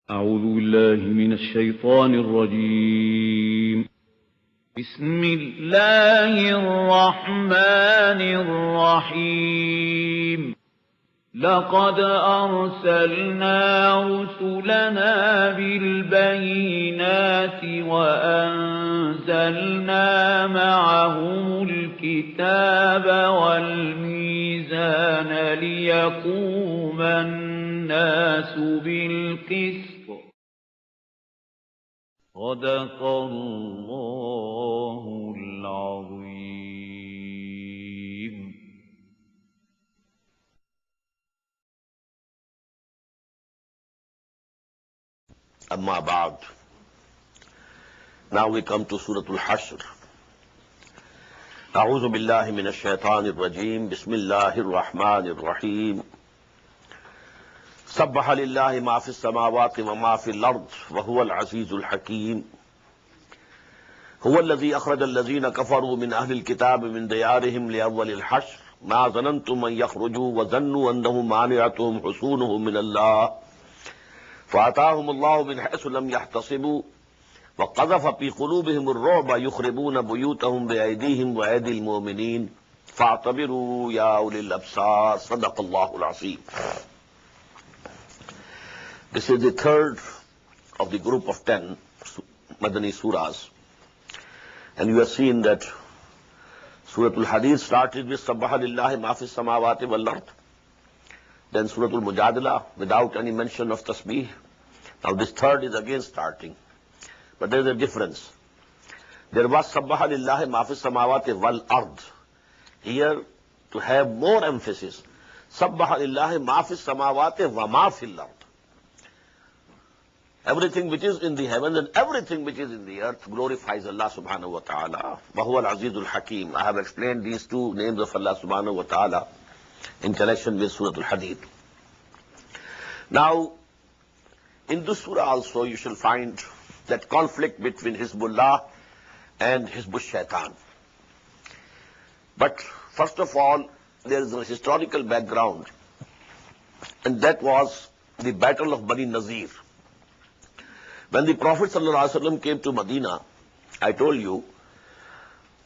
أعوذ بالله من الشيطان الرجيم. بسم الله الرحمن الرحيم. لقد أرسلنا رسلنا بالبينات وأنزلنا معهم الكتاب والميزان ليقوم الناس بالقسط. صدق الله العظيم. Amma ba'd. Now we come to Surah Al-Hashr. أعوذ بالله من الشيطان الرجيم. بسم الله الرحمن الرحيم. سبح لله ما في السماوات وما في الأرض وهو العزيز الحكيم. هو الذي أخرج الذين كفروا من أهل الكتاب من ديارهم لأول الحشر ما ظننتم أن يخرجوا وظنوا أنهم مانعتهم حصونهم من الله فأتاهم الله من حيث لم يحتسبوا وقذف في قلوبهم الرعب يخربون بيوتهم بأيديهم وأيدي المؤمنين فاعتبروا يا أولي الأبصار. صدق الله العظيم. This is the third of the group of 10 Madani surahs, and you have seen that Surah Al-Hadees started with Sabbaha lillahi ma fi samawati wal ard. Then Surah Al-Mujadala without any mention of tasbih. Now this third is again starting, but there is a difference. There was Sabbaha lillahi ma fi samawati wal ard. Here, to have more emphasis, Sabbaha lillahi ma fi samawati wa ma fil ard. Everything which is in the heavens and everything which is in the earth glorifies Allah subhanahu wa ta'ala. Wa huwa al-azizul hakim. I have explained these two names of Allah subhanahu wa ta'ala in connection with Surah Al-Hadid. Now, in this surah also you shall find that conflict between Hizbullah and Hizbul Shaitan. But first of all, there is a historical background, and that was the battle of Bani Nazir. When the Prophet ﷺ came to Medina, I told you,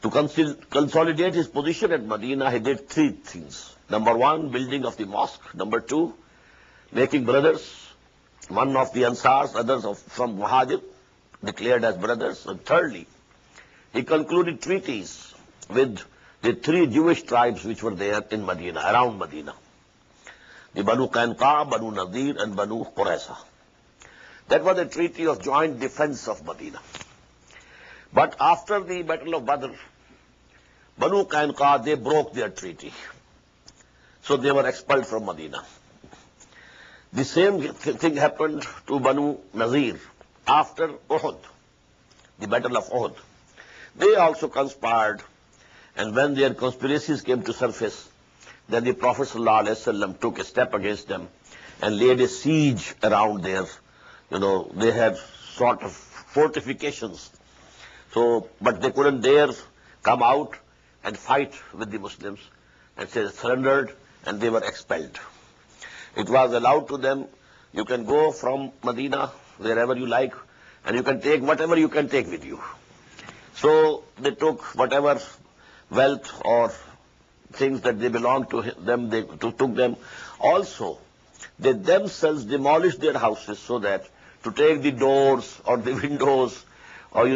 to consolidate his position at Medina, he did three things. Number one, building of the mosque. Number two, making brothers, one of the Ansars, others from Muhajir, declared as brothers. And thirdly, he concluded treaties with the three Jewish tribes which were there in Medina, around Medina. The Banu Qainqa, Banu Nadir, and Banu Qurayza. That was a treaty of joint defense of Medina. But after the Battle of Badr, Banu Qainqa, they broke their treaty. So they were expelled from Medina. The same thing happened to Banu Nazir after Uhud, the Battle of Uhud. They also conspired, and when their conspiracies came to surface, then the Prophet ﷺ took a step against them and laid a siege around their, they had sort of fortifications. So, but they couldn't dare come out and fight with the Muslims, and they surrendered and they were expelled. It was allowed to them, you can go from Medina wherever you like, and you can take whatever you can take with you. So they took whatever wealth or things that they belonged to them, they took them. Also, they themselves demolished their houses so that to take the doors or the windows or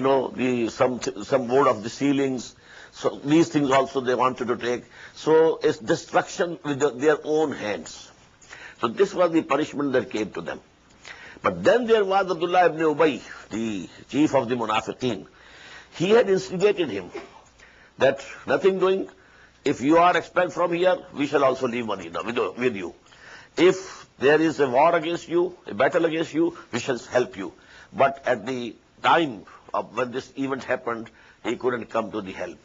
some board of the ceilings. So these things also they wanted to take. So it's destruction with their own hands. So this was the punishment that came to them. But then there was Abdullah ibn Ubay, the chief of the Munafiqeen. He had instigated him that nothing doing, if you are expelled from here, we shall also leave Medina with you. If there is a war against you, a battle against you, we shall help you. But at the time of when this event happened, he couldn't come to the help.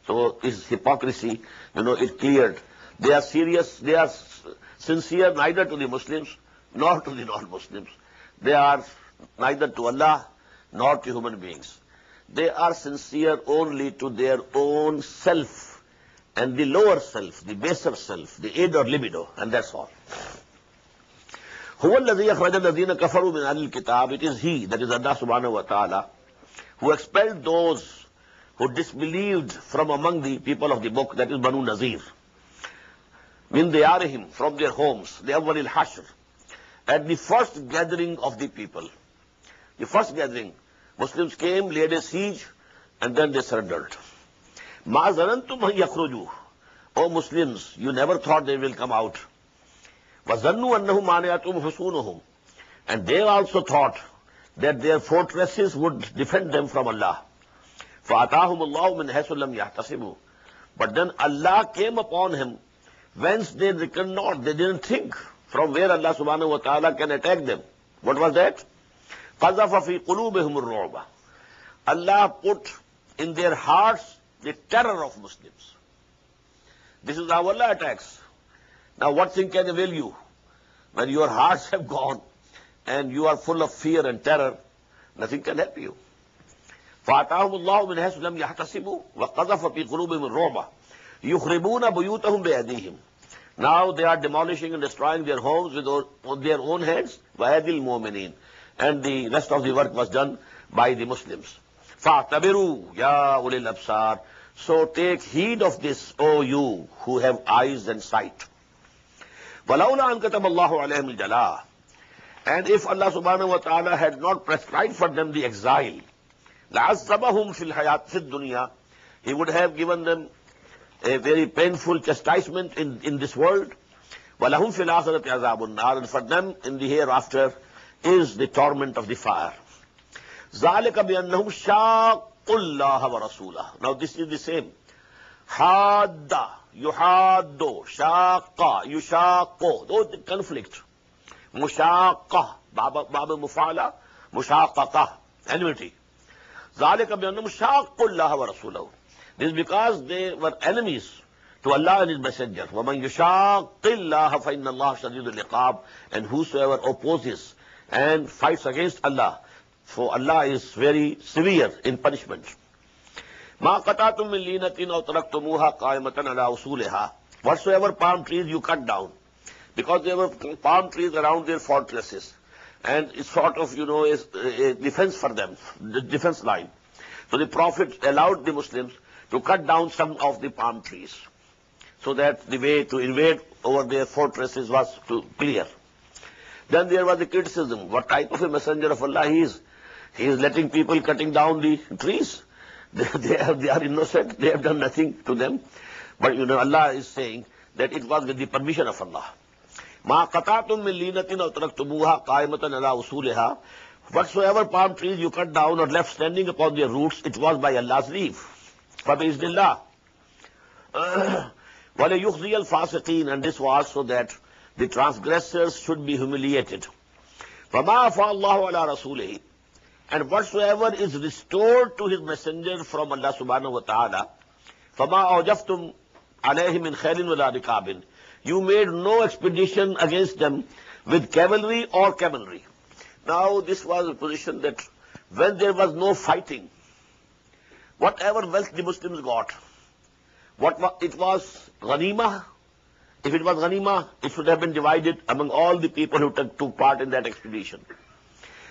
So his hypocrisy, it cleared. They are serious, they are sincere neither to the Muslims nor to the non-Muslims. They are neither to Allah nor to human beings. They are sincere only to their own self and the lower self, the baser self, the id or libido, and that's all. هو الذي أخرج الذين كفروا من أهل الكتاب. It is he, that is Allah subhanahu wa ta'ala, who expelled those who disbelieved from among the people of the book, that is Banu Nazir. Min diyarihim, from their homes, the awwal al-hashr, at the first gathering of the people. The first gathering, Muslims came, laid a siege, and then they surrendered. Ma zanantum an yakhruju. O Muslims, you never thought they will come out. Wa zannu annahum maniatum husunuhum. And they also thought that their fortresses would defend them from Allah. فَأَتَاهُمُ اللَّهُ مِنْ حَيْثُ لَمْ يَحْتَسِبُوا. But then Allah came upon him whence they reckoned not. They didn't think from where Allah subhanahu wa ta'ala can attack them. What was that? قَذَفَ فِي قُلُوبِهِمُ الرُّعْبَ. Allah put in their hearts the terror of Muslims. This is how Allah attacks. Now what thing can avail you? When your hearts have gone and you are full of fear and terror, nothing can help you. فَأَتَاهُمُ اللَّهُ مِنْ حَيْثُ لَمْ يَحْتَسِبُوا وَقَذَفَ فِي قُلُوبِهِمُ الرُّعْبَ يُخْرِبُونَ بُيُوتَهُمْ بِأَيْدِيهِمْ. Now they are demolishing and destroying their homes with their own hands. وَأَيْدِي الْمُؤْمِنِينَ. And the rest of the work was done by the Muslims. فَاعْتَبِرُوا يَا أُولِي الْأَبْصَارِ. So take heed of this, O you who have eyes and sight. وَلَوْلَا أَنْ كَتَبَ اللَّهُ عَلَيْهِمُ الْجَلَاءَ. And if Allah subhanahu wa ta'ala had not prescribed for them the exile, لَعَذَّبَهُمْ فِي الْحَيَاةِ فِي الدُّنْيَا. He would have given them a very painful chastisement in this world. وَلَهُمْ فِي الْآخِرَةِ عَذَابُ النَّارِ. And for them in the hereafter is the torment of the fire. ذَلِكَ بِأَنَّهُمْ شَاقُّوا اللَّهَ وَرَسُولَهُ. Now this is the same. حَادَّ يُحَادُّ شَاقَّ يُشَاقُّ. Those the conflict. مُشَاقَّ بَابَ مُفَعَلَ مُشَاقَّةَ. Enmity. ذَلِكَ بِأَنَّهُمْ شَاقُّوا اللَّهَ وَرَسُولَهُ. This is because they were enemies to Allah and His Messenger. وَمَنْ يُشَاقِّ اللَّهَ فَإِنَّ اللَّهَ شَدِيدُ الْعِقَابِ. And whosoever opposes and fights against Allah, for Allah is very severe in punishment. مَا قَطَعْتُم مِّن لِينَةٍ أَوْ تَرَكْتُمُوهَا قَائِمَةً عَلَىٰ أُصُولِهَا. Whatsoever palm trees you cut down, because there were palm trees around their fortresses, and it's sort of, a defense for them, the defense line. So the Prophet allowed the Muslims to cut down some of the palm trees, so that the way to invade over their fortresses was clear. Then there was the criticism. What type of a messenger of Allah he is? He is letting people cutting down the trees. They are innocent. They have done nothing to them. But Allah is saying that it was with the permission of Allah. مَا قَطَعْتُم مِّن لِينَةٍ أَوْ تَرَكْتُمُوهَا قَائِمَةً عَلَىٰ أُصُولِهَا. Whatsoever palm trees you cut down or left standing upon their roots, it was by Allah's leave. فَبِإِذْنِ اللَّهِ. وَلَيُخْزِيَ الْفَاسِقِينَ. And this was so that the transgressors should be humiliated. فَمَا أَفَاءَ اللَّهُ عَلَىٰ رَسُولِهِ. And whatsoever is restored to his messenger from Allah subhanahu wa ta'ala, فَمَا أَوْجَفْتُمْ عَلَيْهِ مِنْ خَيْلٍ وَلَا رِكَابٍ. You made no expedition against them with cavalry or camelry. Now this was a position that when there was no fighting, whatever wealth the Muslims got, it was ghanima. If it was ghanima, it should have been divided among all the people who took part in that expedition.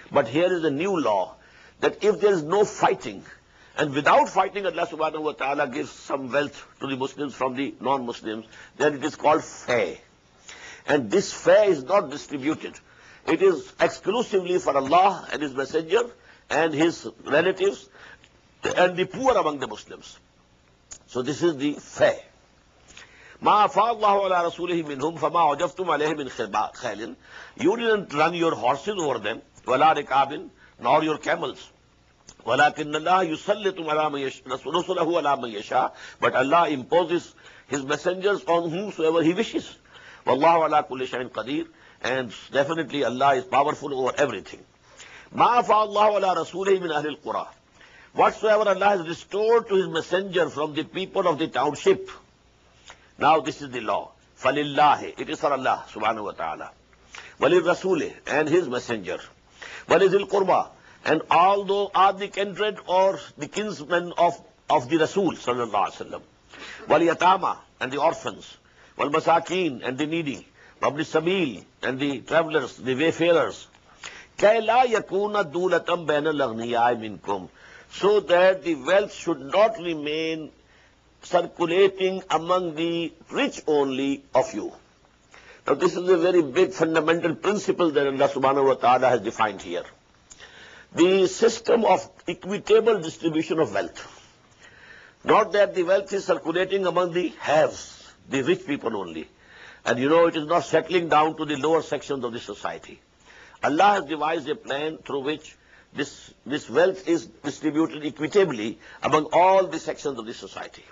But here is a new law that if there is no fighting, and without fighting Allah subhanahu wa ta'ala gives some wealth to the Muslims from the non-Muslims, then it is called fay. And this fay is not distributed. It is exclusively for Allah and His Messenger and His relatives and the poor among the Muslims. So this is the fay. مَا أَفَاءَ اللَّهُ عَلَىٰ رَسُولِهِ مِنْهُمْ فَمَا عَجَفْتُمْ عَلَيْهِ مِنْ خَيْلٍ. You didn't run your horses over them, وَلَا رِكَابٍ, nor your camels. وَلَكِنَّ اللَّهَ يُسَلِّطُ رَسُولَهُ عَلَىٰ مَن يَشَاءُ. But Allah imposes His messengers on whomsoever He wishes. وَاللَّهُ عَلَىٰ كُلِّ شَيْءٍ قَدِيرٌ. And definitely Allah is powerful over everything. مَا أَفَاءَ اللَّهُ عَلَىٰ رَسُولِهِ مِنْ أَهْلِ الْقُرَىٰ. Whatsoever Allah has restored to His messenger from the people of the township. Now this is the law. فَلِلَّهِ. It is for Allah subhanahu wa ta'ala. وَلِلرَّسُولِ. And His messenger. وَلِذِي الْقُرْبَى. And although are the kindred or the kinsmen of the Rasul sallallahu alaihi wasallam. وَالْيَتَامَى. And the orphans. وَالْمَسَاكِينَ. And the needy. of the sabil and the travelers, the wayfarers, كَيْ لَا يَكُونَ دُولَةً بَيْنَ الْأَغْنِيَاءِ مِنْكُمْ, so that the wealth should not remain circulating among the rich only of you. Now this is a very big fundamental principle that Allah subhanahu wa ta'ala has defined here. The system of equitable distribution of wealth. Not that the wealth is circulating among the haves, the rich people only. And you know, it is not settling down to the lower sections of the society. Allah has devised a plan through which this wealth is distributed equitably among all the sections of the society.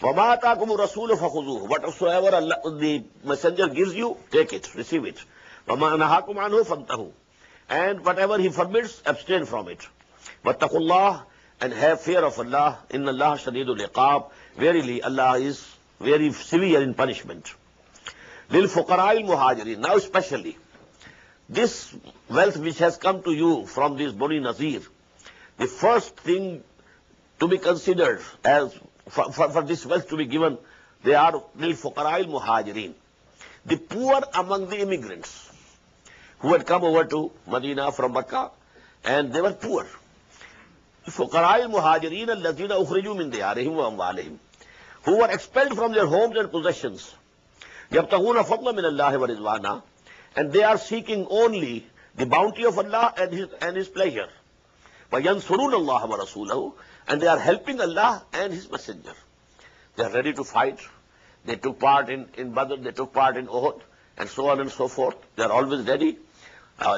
وَمَا آتَاكُمُ الرَّسُولُ فَخُذُوهُ, whatsoever the messenger gives you, take it, receive it. وَمَا نَهَاكُمْ عَنْهُ فَانْتَهُوا, and whatever he forbids, abstain from it. وَاتَّقُوا اللَّهَ, and have fear of Allah. إِنَّ اللَّهَ شَدِيدُ الْعِقَابِ, verily Allah is very severe in punishment. لِلْفُقَرَاءِ الْمُهَاجِرِينَ, now especially this wealth which has come to you from this Bani Nazir, the first thing to be considered as for this wealth to be given, they are لِلْفُقَرَاءِ الْمُهَاجِرِينَ, the poor among the immigrants who had come over to Medina from Makkah, and they were poor. فُقَرَاءِ الْمُهَاجِرِينَ الَّذِينَ أُخْرِجُوا مِنْ دِيَارِهِمْ وَأَمْوَالِهِمْ, who were expelled from their homes and possessions. يَبْتَغُونَ فَضْلًا مِنَ اللَّهِ وَرِضْوَانًا, and they are seeking only the bounty of Allah and His pleasure. وَيَنْصُرُونَ اللَّهَ وَرَسُولَهُ, and they are helping Allah and His messenger. They are ready to fight. They took part in Badr, they took part in Uhud, and so on and so forth. They are always ready.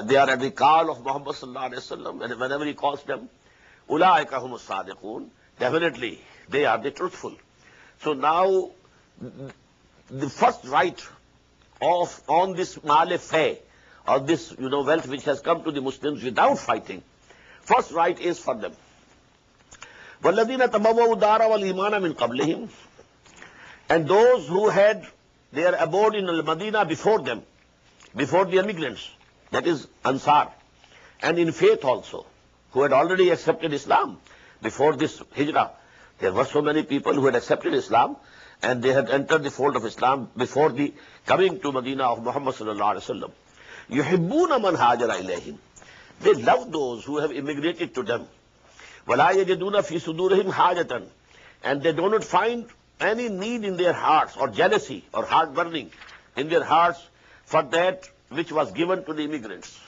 They are at the call of Muhammad sallallahu alaihi wasallam, and whenever he calls them, أُولَٰئِكَ هُمُ الصَّادِقُونَ, definitely they are the truthful. So now the first right on this male-fay, or this wealth which has come to the Muslims without fighting, first right is for them. وَالَّذِينَ تَبَوَّءُوا الدَّارَ وَالْإِيمَانَ مِنْ قَبْلِهِمْ, and those who had their abode in Al-Madinah before them, before the immigrants, that is Ansar, and in faith also, who had already accepted Islam before this Hijrah. There were so many people who had accepted Islam, and they had entered the fold of Islam before the coming to Medina of Muhammad sallallahu alaihi wasallam. يُحِبُّونَ مَنْ هَاجَرَ إِلَيْهِمْ, they love those who have immigrated to them. وَلَا يَجِدُونَ فِي صُدُورِهِمْ حَاجَةً, and they do not find any need in their hearts, or jealousy, or heart-burning in their hearts for that which was given to the immigrants.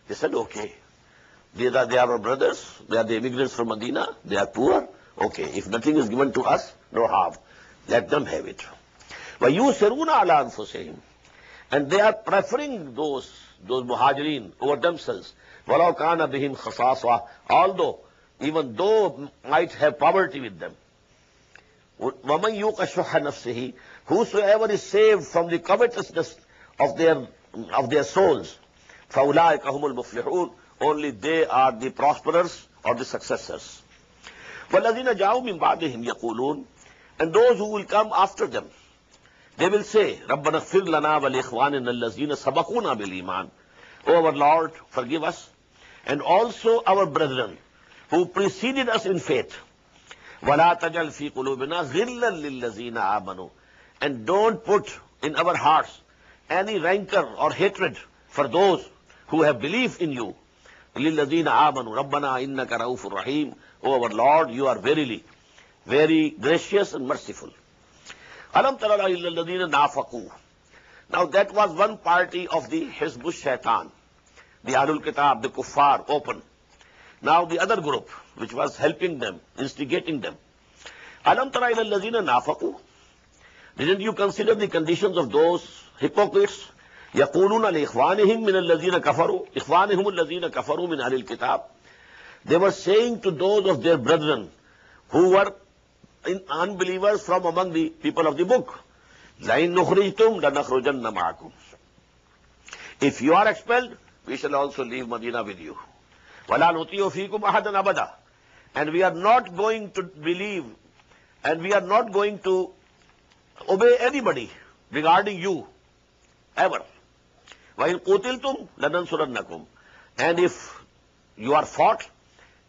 They said, okay, they are our brothers, they are the immigrants from Medina, they are poor, okay, if nothing is given to us, no harm, let them have it. وَيُؤْثِرُونَ عَلَىٰ أَنفُسِهِمْ, and they are preferring those muhajirin over themselves. وَلَوْ كَانَ بِهِمْ خَصَاصَةٌ, although, even though might have poverty with them. وَمَنْ يُوقَ شُحَّ نَفْسِهِ, whosoever is saved from the covetousness of their souls, فَأُولَٰئِكَ هُمُ الْمُفْلِحُونَ, only they are the prosperers or the successors. وَالَّذِينَ جَاءُوا مِنْ بَعْدِهِمْ يَقُولُونَ, and those who will come after them, they will say, رَبَّنَا اغْفِرْ لَنَا وَلِإِخْوَانِنَا الَّذِينَ سَبَقُونَا بِالْإِيمَانِ, O our Lord, forgive us, and also our brethren who preceded us in faith. وَلَا تَجْعَلْ فِي قُلُوبِنَا غِلًّا لِلَّذِينَ آمَنُوا, and don't put in our hearts any rancor or hatred for those who have believed in you. لِلَّذِينَ آمَنُوا رَبَّنَا إِنَّكَ رَءُوفٌ رَحِيمٌ, O our Lord, you are verily very gracious and merciful. أَلَمْ تَرَ إِلَّا الَّذِينَ نَافَقُوا, now that was one party of the Hizb Shaitan, the Ahlul Kitab, the Kuffar, open. Now the other group, which was helping them, instigating them. أَلَمْ تَرَ إِلَّا الَّذِينَ نَافَقُوا, didn't you consider the conditions of those hypocrites? يَقُولُونَ لِإِخْوَانِهِمْ مِنَ الَّذِينَ كَفَرُوا إِخْوَانِهُمُ الَّذِينَ كَفَرُوا مِنْ أَهْلِ الْكِتَابِ, they were saying to those of their brethren who were unbelievers from among the people of the book, لَإِن نُخْرِجْتُمْ لَنَخْرُجَنَّ مَعَكُمْ, if you are expelled, we shall also leave Medina with you. وَلَا نُطِيعُ فِيكُمْ أَحَدًا أَبَدًا, and we are not going to believe, and we are not going to obey anybody regarding you, ever. وَإِن قُتِلْتُمْ لَنَنْصُرَنَّكُمْ, and if you are fought,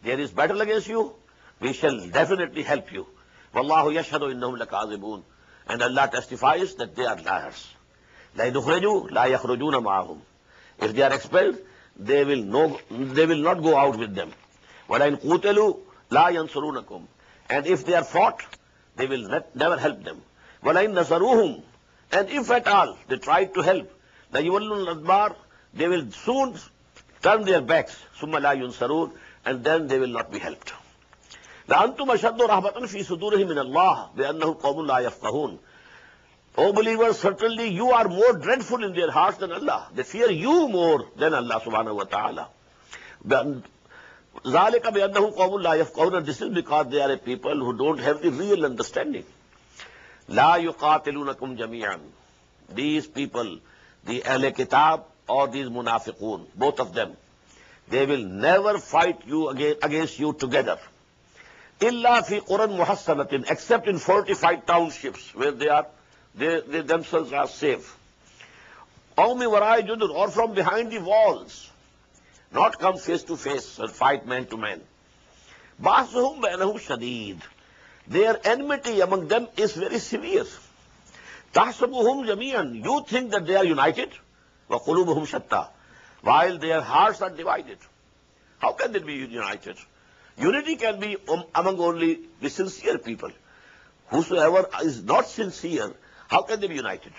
there is battle against you, we shall definitely help you. وَاللَّهُ يَشْهَدُ إِنَّهُمْ لَكَاذِبُونَ, and Allah testifies that they are liars. لَإِنْ أُخْرِجُوا لَا يَخْرُجُونَ مَعَهُمْ. If they are expelled, they will not go out with them. وَلَئِنْ قُوتِلُوا لَا يَنْصُرُونَكُمْ. And if they are fought, they will never help them. وَلَئِنْ نَصَرُوهُمْ. And if at all they try to help, لَيُوَلُّونَ الْأَدْبَارَ. They will soon turn their backs. ثُمَّ لَا يُنْصَرُونَ. And then they will not be helped. لَأَنْتُمْ أَشَدُّ رَهْبَةً فِي صُدُورِهِمْ مِنَ اللَّهِ بِأَنَّهُمْ قَوْمٌ لَا يَفْقَهُونَ. O believers, certainly you are more dreadful in their hearts than Allah. They fear you more than Allah subhanahu wa ta'ala. ذَلِكَ بِأَنَّهُمْ قَوْمٌ لَا يَفْقَهُونَ. This is because they are a people who don't have the real understanding. لَا يُقَاتِلُونَكُمْ جَمِيعًا. These people, the Ahl Kitab or these Munafiqun, both of them, they will never fight you against you together. إِلَّا فِي قُرًى مُحَصَّنَةٍ. Except in fortified townships where they themselves are safe. أَوْ مِنْ وَرَاءِ جُدُرٍ. Or from behind the walls. Not come face to face and fight man to man. بَعْثُهُمْ بَيْنَهُمْ شَدِيدٌ. Their enmity among them is very severe. تَحْسَبُهُمْ جَمِيعًا. You think that they are united. وَقُلُوبُهُمْ شَتَّى. While their hearts are divided. How can they be united? Unity can be among only the sincere people. Whosoever is not sincere, how can they be united?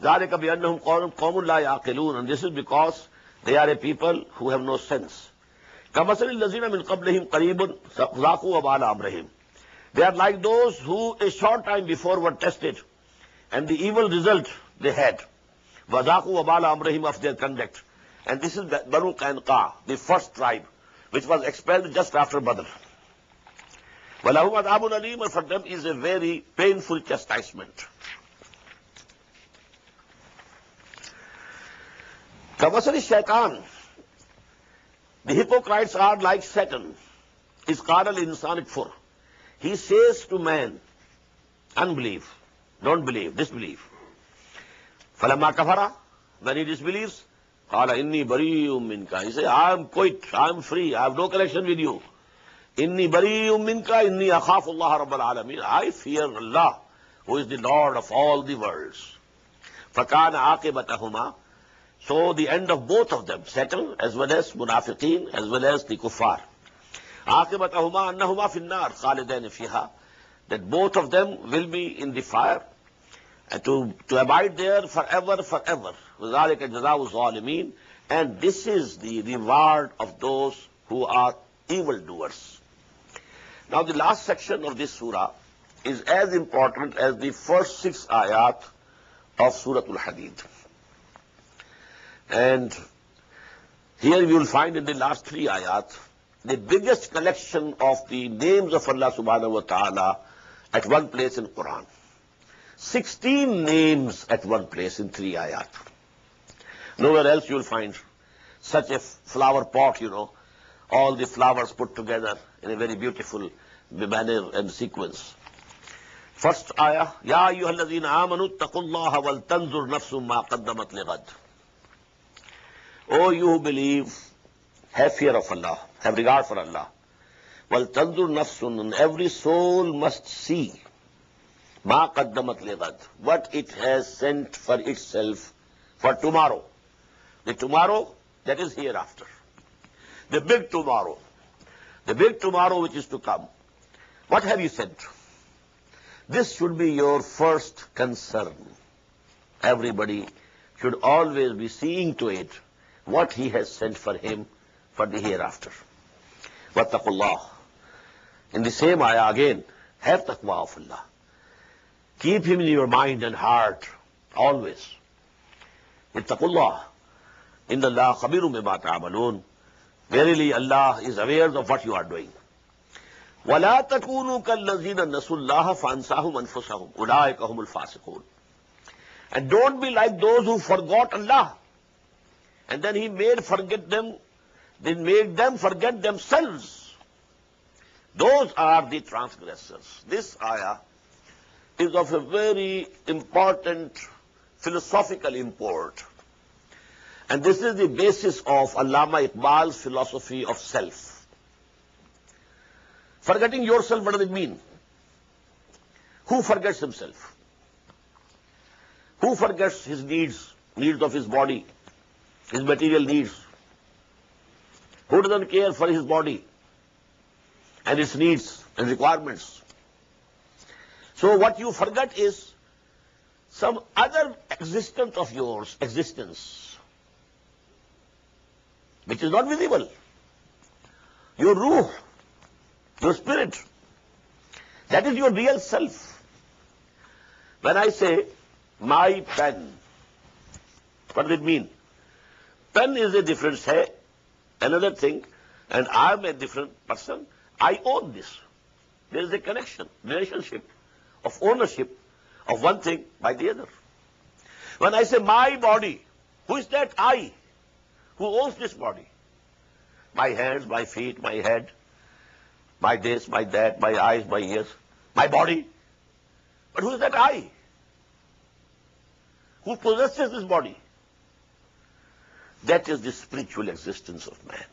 ذَلِكَ بِأَنَّهُمْ قَوْمٌ لَا يَعْقِلُونَ. And this is because they are a people who have no sense. كَمَثَلِ الَّذِينَ مِنْ قَبْلِهِمْ قَرِيبٌ ذَاقُوا وَبَالَ أَمْرِهِمْ. They are like those who a short time before were tested, and the evil result they had. وَذَاقُوا وَبَالَ أَمْرِهِمْ, of their conduct. And this is Banu Qaynuqa, the first tribe, which was expelled just after Badr. وَلَهُمْ عَذَابٌ أَلِيمٌ. And for them is a very painful chastisement. كَمَثَلِ الشَّيْطَانِ. The hypocrites are like Satan. إِذْ قَالَ الْإِنسَانُ اكْفُرْ. He says to man, unbelieve, don't believe, disbelieve. فَلَمَّا كَفَرَ. When he disbelieves, قَالَ إِنِّي بَرِيءٌ مِّنْكَ. He says, I am quit, I am free, I have no connection with you. إِنِّي بَرِيءٌ مِّنْكَ إِنِّي أَخَافُ اللَّهَ رَبَّ الْعَالَمِينَ. I fear Allah, who is the Lord of all the worlds. فَكَانَ عَاقِبَتَهُمَا. So the end of both of them, Satan as well as Munafiqeen as well as the Kuffar. عَاقِبَتَهُمَا أَنَّهُمَا فِي النَّارِ خَالِدَيْنِ فِيهَا. That both of them will be in the fire, and to abide there forever, forever. وَذَلِكَ جَزَاءُ الظَّالِمِينَ. And this is the reward of those who are evildoers. Now the last section of this surah is as important as the first 6 ayat of Surah Al-Hadid. And here you will find in the last 3 ayat the biggest collection of the names of Allah subhanahu wa ta'ala at one place in Quran. 16 names at one place in 3 ayat. Nowhere else you will find such a flower pot, all the flowers put together in a very beautiful manner and sequence. First ayah, Ya ayyuhalladhina amanu taqullaha wal tanzur nafsum ma qaddamat lighad. O you who believe, have fear of Allah, have regard for Allah. Wal tanzur nafsun, and every soul must see ma qaddamat lighad, what it has sent for itself for tomorrow. The tomorrow that is hereafter. The big tomorrow which is to come. What have you sent? This should be your first concern. Everybody should always be seeing to it what he has sent for him for the hereafter. Wattaqullah. In the same ayah again, have taqwa of Allah. Keep him in your mind and heart always. Ittaqullah. Inna Allah khabirun bima ta'malun. Verily Allah is aware of what you are doing. وَلَا تَكُونُوا كَالَّذِينَ نَسُوا اللَّهَ فَأَنْسَاهُمْ أَنفُسَهُمْ أُولَٰئِكَ هُمُ الْفَاسِقُونَ. And don't be like those who forgot Allah, and then He made them forget themselves. Those are the transgressors. This ayah is of a very important philosophical import. And this is the basis of Allama Iqbal's philosophy of self. Forgetting yourself, what does it mean? Who forgets himself? Who forgets his needs of his body, his material needs? Who doesn't care for his body and its needs and requirements? So what you forget is some other existence of yours, which is not visible. Your ruh, your spirit, that is your real self. When I say, my pen, what does it mean? Pen is a difference, another thing, and I am a different person. I own this. There is a connection, relationship of ownership of one thing by the other. When I say my body, who is that I? Who owns this body? My hands, my feet, my head, my this, my that, my eyes, my ears, my body. But who is that I? Who possesses this body? That is the spiritual existence of man.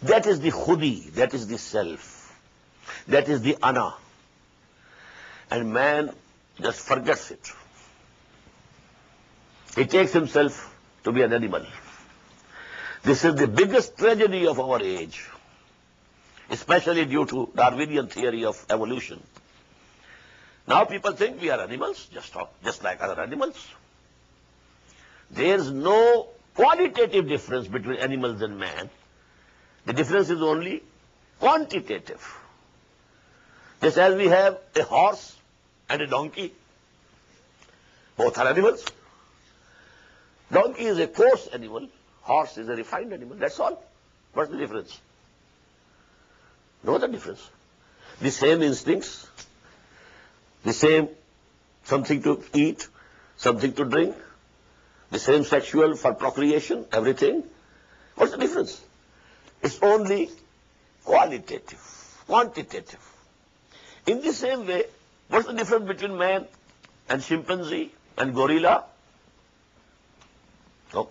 That is the khudi, that is the self, that is the ana. And man just forgets it. He takes himself to be an animal. This is the biggest tragedy of our age, especially due to Darwinian theory of evolution. Now people think we are animals, just like other animals. There is no qualitative difference between animals and man. The difference is only quantitative. Just as we have a horse and a donkey, both are animals. Donkey is a coarse animal, horse is a refined animal. That's all. What's the difference? No other difference. The same instincts, the same something to eat, something to drink, the same sexual for procreation, everything. What's the difference? It's only qualitative, quantitative. In the same way, what's the difference between man and chimpanzee and gorilla? No.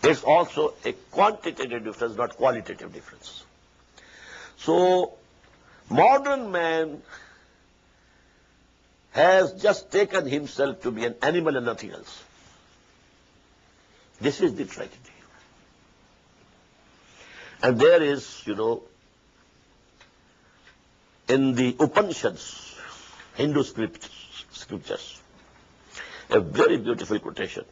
There's also a quantitative difference, not qualitative difference. So, modern man has just taken himself to be an animal and nothing else. This is the tragedy. And there is, in the Upanishads, Hindu scriptures, a very beautiful quotation.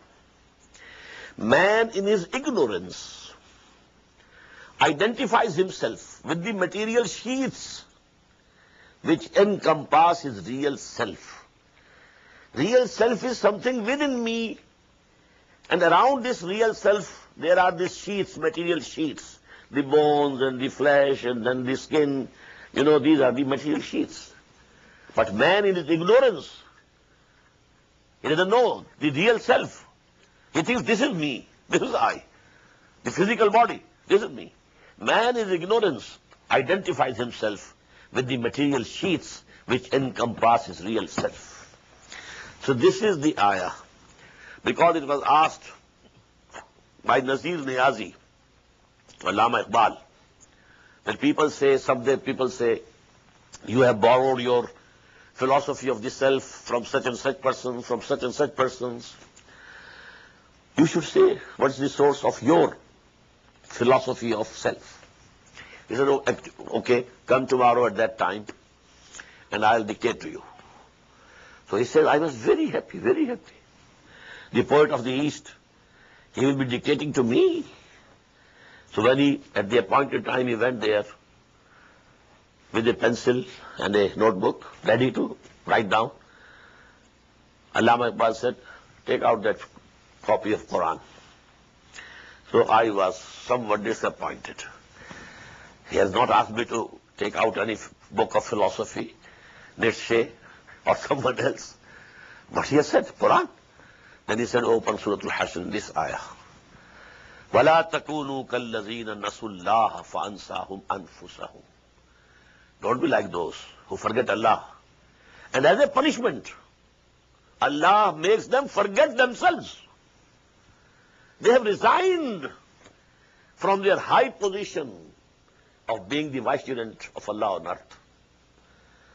Man in his ignorance identifies himself with the material sheaths which encompass his real self. Real self is something within me, and around this real self there are these sheaths, material sheaths, the bones and the flesh and then the skin. These are the material sheaths. But man in his ignorance, he doesn't know the real self. He thinks this is me, this is I, the physical body, this is me. Man in ignorance identifies himself with the material sheaths which encompass his real self. So this is the ayah, because it was asked by Nazir Niyazi, Allama Iqbal, when people say, you have borrowed your philosophy of the self from such and such person, from such and such persons. You should say, what is the source of your philosophy of self? He said, okay, come tomorrow at that time, and I'll dictate to you. So he said, I was very happy, very happy. The poet of the East, he will be dictating to me. So when at the appointed time, he went there with a pencil and a notebook, ready to write down. Allama Iqbal said, take out that copy of Quran. So I was somewhat disappointed. He has not asked me to take out any book of philosophy, Nietzsche or someone else. But he has said Quran. Then he said, open Surah Al-Hashr, this ayah. وَلَا تَكُونُوا كَالَّذِينَ نَسُوا اللَّهَ فَأَنْسَاهُمْ أَنفُسَهُمْ. Don't be like those who forget Allah. And as a punishment, Allah makes them forget themselves. They have resigned from their high position of being the vicegerent of Allah on earth.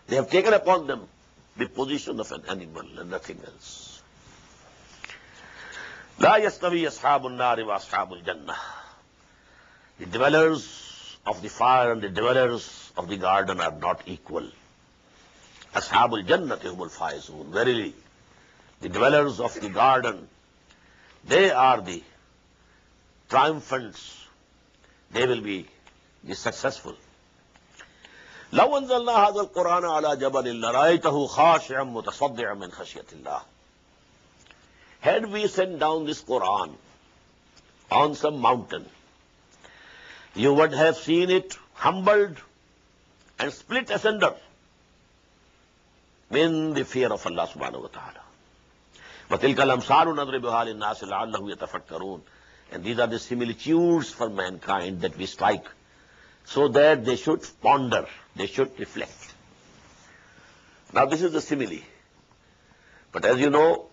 They have taken upon them the position of an animal and nothing else. لا يستوي أصحاب النار وأصحاب الجنة. The dwellers of the fire and the dwellers of the garden are not equal. أصحاب الجنة هم الفائزون. Verily, the dwellers of the garden, they are the triumphants. They will be the successful. لو أنزلنا هذا القرآن على جبل لرأيته خاشعا متصدعا من خشية الله. Had we sent down this Quran on some mountain, you would have seen it humbled and split asunder in the fear of Allah subhanahu wa ta'ala. وَتِلْكَ الْأَمْثَالُ نَضْرِبُهَا لِلنَّاسِ لَعَلَّهُمْ يَتَفَكَّرُونَ. And these are the similitudes for mankind that we strike, so that they should ponder, they should reflect. Now this is the simile. But as you know,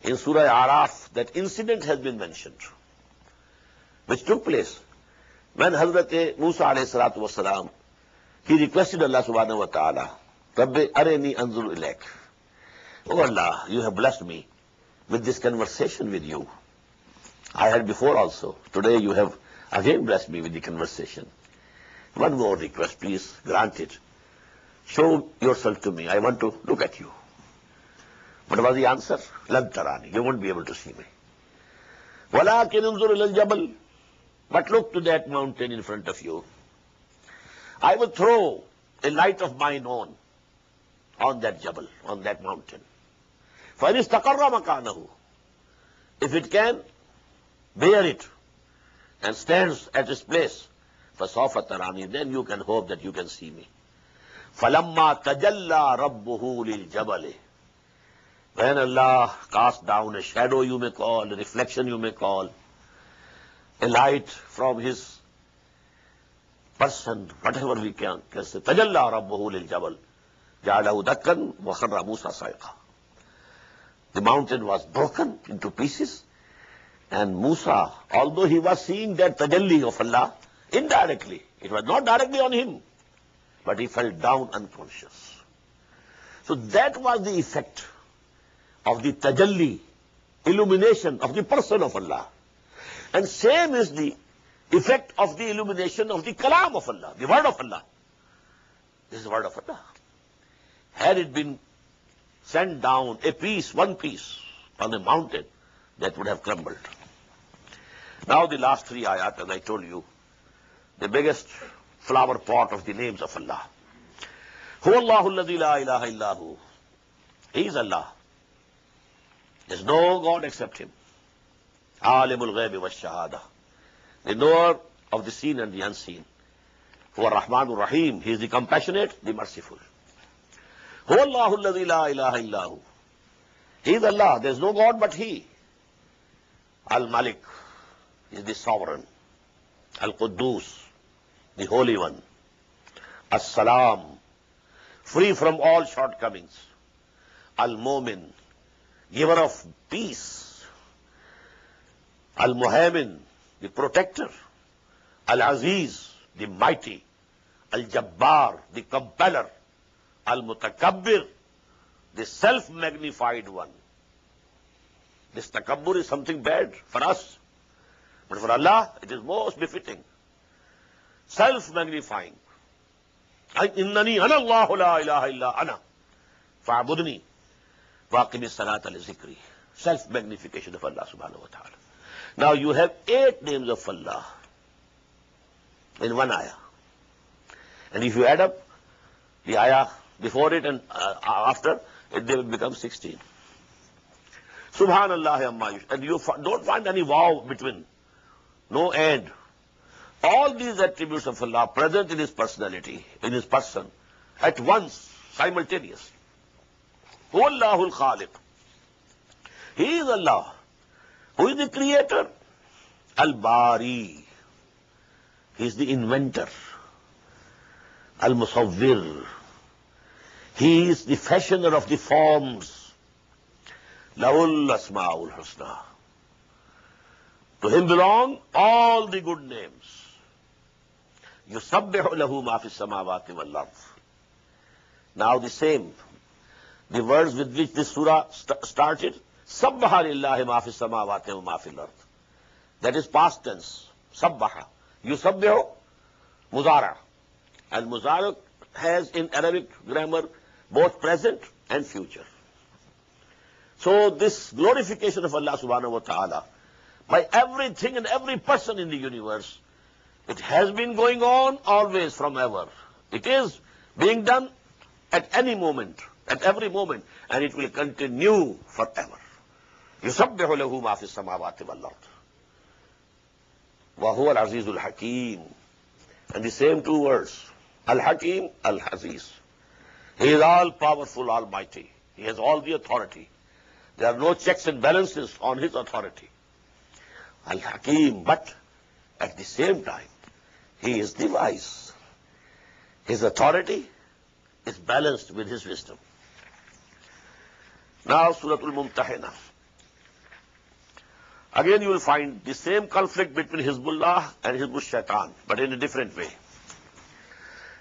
in Surah Araf, that incident has been mentioned, which took place when Hazrat Musa alayhi salatu wasalam, he requested Allah subhanahu wa ta'ala, Rabbi arini anzur ilaik. Oh Allah, you have blessed me with this conversation with you. I had before also. Today you have again blessed me with the conversation. One more request, please, grant it. Show yourself to me. I want to look at you. What was the answer? Lan tarani. You won't be able to see me. Walakin unzur ila al-jabal. But look to that mountain in front of you. I will throw a light of mine on that jabal, on that mountain. فَإِنِ اسْتَقَرَّ مَكَانَهُ. If it can bear it and stands at its place, فَسَوْفَ تَرَانِي, then you can hope that you can see me. فَلَمَّا تَجَلَّى رَبُّهُ لِلْجَبَلِ. When Allah cast down a shadow, you may call, a reflection you may call, a light from His person, whatever we can say. تَجَلَّى رَبُّهُ لِلْجَبَلِ جَعَلَهُ دَكًّا وَخَرَّ مُوسَى صَيْقًا. The mountain was broken into pieces, and Musa, although he was seeing that tajalli of Allah, indirectly, it was not directly on him, but he fell down unconscious. So that was the effect of the tajalli, illumination of the person of Allah. And same is the effect of the illumination of the kalam of Allah, the word of Allah. This is the word of Allah. Had it been sent down a piece, one piece, on a mountain, that would have crumbled. Now the last three ayat, as I told you, the biggest flower pot of the names of Allah. Huwa Allahu alladhi la ilaha illahu. He is Allah. There is no God except Him. Alimul ghaibi wa shahada. The knower of the seen and the unseen. Huwa Rahmanur Rahim. He is the compassionate, the merciful. Huwa Allahu alladhi la ilaha illahu. He is Allah. There is no God but He. Al-Malik is the sovereign. Al-Quddus, the Holy One. As-Salam, free from all shortcomings. Al-Mu'min, giver of peace. Al-Muhaymin, the protector. Al-Aziz, the mighty. Al-Jabbar, the compeller. Al-Mutakabbir, the self-magnified one. This takabbur is something bad for us, but for Allah it is most befitting. Self-magnifying. Innani ana Allahu la ilaha illa ana fa'budni waqimi salata li zikri. Self-magnification of Allah subhanahu wa ta'ala. Now you have 8 names of Allah in one ayah. And if you add up the ayah before it and after, they will become 16. Subhanallah amma yush. And you don't find any wow between. No end. All these attributes of Allah present in His personality, in His person, at once, simultaneously. Huwa Allahul Khaliq. He is Allah. Who is the creator? Al-Bari. He is the inventor. Al-Musawwir. He is the fashioner of the forms. Lahul Asma'ul Husna. To Him belong all the good names. Yusabbihu lahu ma fis samawati wal ard. Now the same, the words with which this surah started, Sabbaha lillahi ma fi samawati wa ma fil ard. That is past tense. Sabbaha. Yusabbihu, mudara. And mudara has in Arabic grammar both present and future. So this glorification of Allah subhanahu wa ta'ala by everything and every person in the universe, it has been going on always from ever. It is being done at any moment, at every moment, and it will continue forever. يُسَبِّحُ لَهُ مَا فِي السَّمَاوَاتِ وَالْأَرْضِ وَهُوَ الْعَزِيزُ الْحَكِيمُ. And the same two words, Al-Hakim, Al-Aziz. He is all-powerful, almighty. He has all the authority. There are no checks and balances on his authority. Al-Hakim, but at the same time, he is the wise. His authority is balanced with his wisdom. Now, Surah Al-Mumtahina. Again, you will find the same conflict between Hizbullah and Hizbul Shaitan, but in a different way.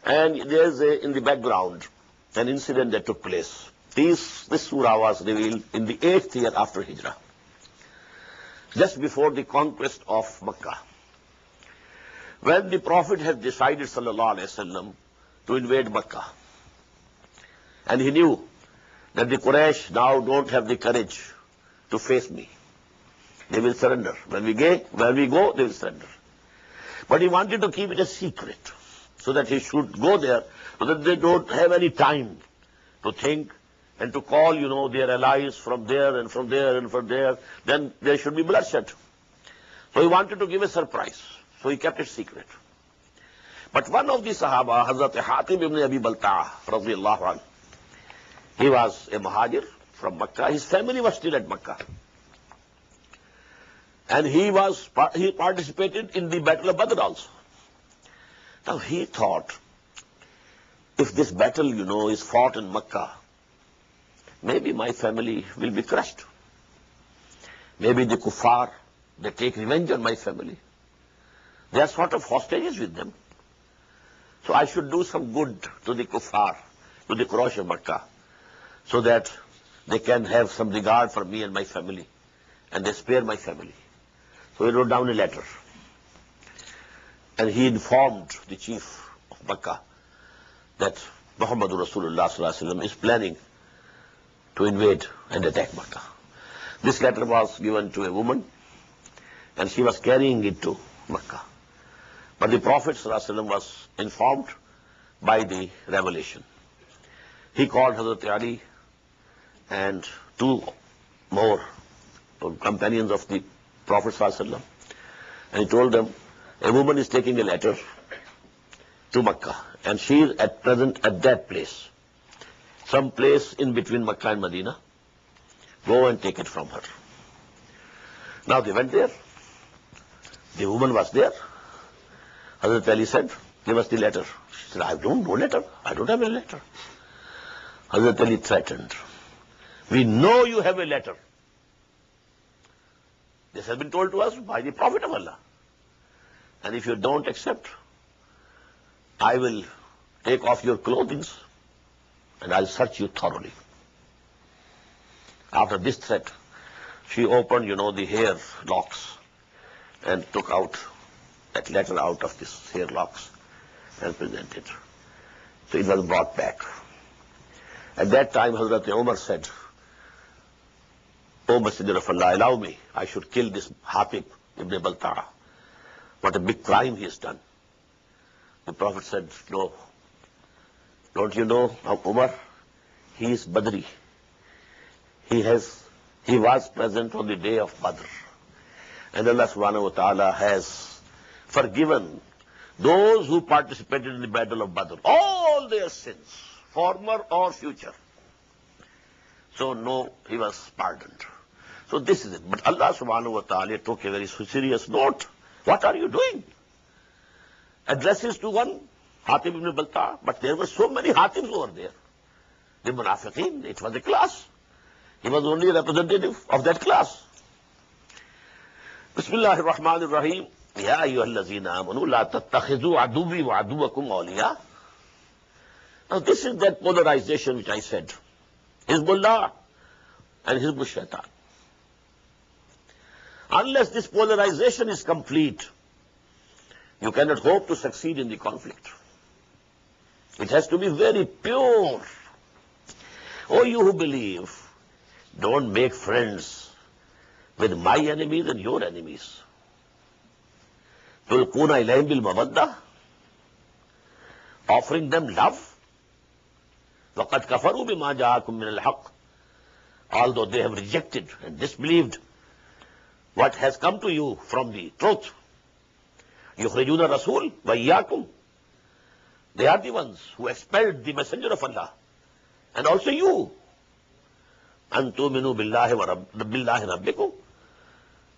And there is in the background an incident that took place. This surah was revealed in the 8th year after Hijrah, just before the conquest of Makkah. When the Prophet had decided, sallallahu alaihi wasallam, to invade Makkah, and he knew that the Quraysh now don't have the courage to face me. They will surrender. When we go, they will surrender. But he wanted to keep it a secret, so that he should go there, so that they don't have any time to think and to call, their allies from there and from there and from there. Then there should be bloodshed. So he wanted to give a surprise. So he kept it secret. But one of the Sahaba, Hazrat Hatim ibn Abi Balta'a, radiyallahu anhu, he was a Muhajir from Makkah. His family was still at Makkah. And he participated in the Battle of Badr also. Now he thought, if this battle, is fought in Makkah, maybe my family will be crushed. Maybe the kuffar, they take revenge on my family. They are sort of hostages with them. So I should do some good to the kuffar, to the Quraysh of Makkah, so that they can have some regard for me and my family, and they spare my family. So he wrote down a letter, and he informed the chief of Makkah that Muhammad Rasulullah sallallahu alaihi wasallam is planning to invade and attack Makkah. This letter was given to a woman, and she was carrying it to Makkah. But the Prophet sallallahu alaihi wasallam was informed by the revelation. He called Hazrat Ali and two more companions of the Prophet sallallahu alaihi wasallam, and he told them, a woman is taking a letter to Makkah, and she is at present at that place, some place in between Makkah and Medina. Go and take it from her. Now they went there. The woman was there. Hazrat Ali said, give us the letter. She said, I don't know letter. I don't have a letter. Hazrat Ali threatened, we know you have a letter. This has been told to us by the Prophet of Allah. And if you don't accept, I will take off your clothing and I'll search you thoroughly. After this threat, she opened, the hair locks and took out that letter out of this hair locks and presented. So it was brought back. At that time, Hazrat Umar said, O Messenger of Allah, allow me, I should kill this Hatib ibn Balta'a. What a big crime he has done. The Prophet said, no. Don't you know how Umar? He is Badri. He was present on the day of Badr. And Allah subhanahu wa ta'ala has forgiven those who participated in the battle of Badr, all their sins, former or future. So no, he was pardoned. So this is it. But Allah subhanahu wa ta'ala took a very serious note. What are you doing? Addresses to one, Hatib ibn Balta'a, but there were so many Hatims over there. The Munafiqeen, it was a class. He was only a representative of that class. Bismillahir Rahmanir Rahim. Ya ayyuhallazina amanu la tattakhidhu aduwwi wa aduwwakum awliya. Now this is that polarization which I said Hizbullah and Hizbul Shaitan. Unless this polarization is complete, you cannot hope to succeed in the conflict. It has to be very pure. Oh, you who believe, don't make friends with my enemies and your enemies. Tulquna ilayhim bil mawaddah, offering them love. وَقَدْ كَفَرُوا بِمَا جَاءَكُم مِّنَ الْحَقِّ, although they have rejected and disbelieved what has come to you from the truth. يُخْرِجُونَ الرَّسُولَ وَإِيَّاكُمْ, they are the ones who expelled the messenger of Allah, and also you. أَن تُؤْمِنُوا بِاللَّهِ رَبِّكُمْ,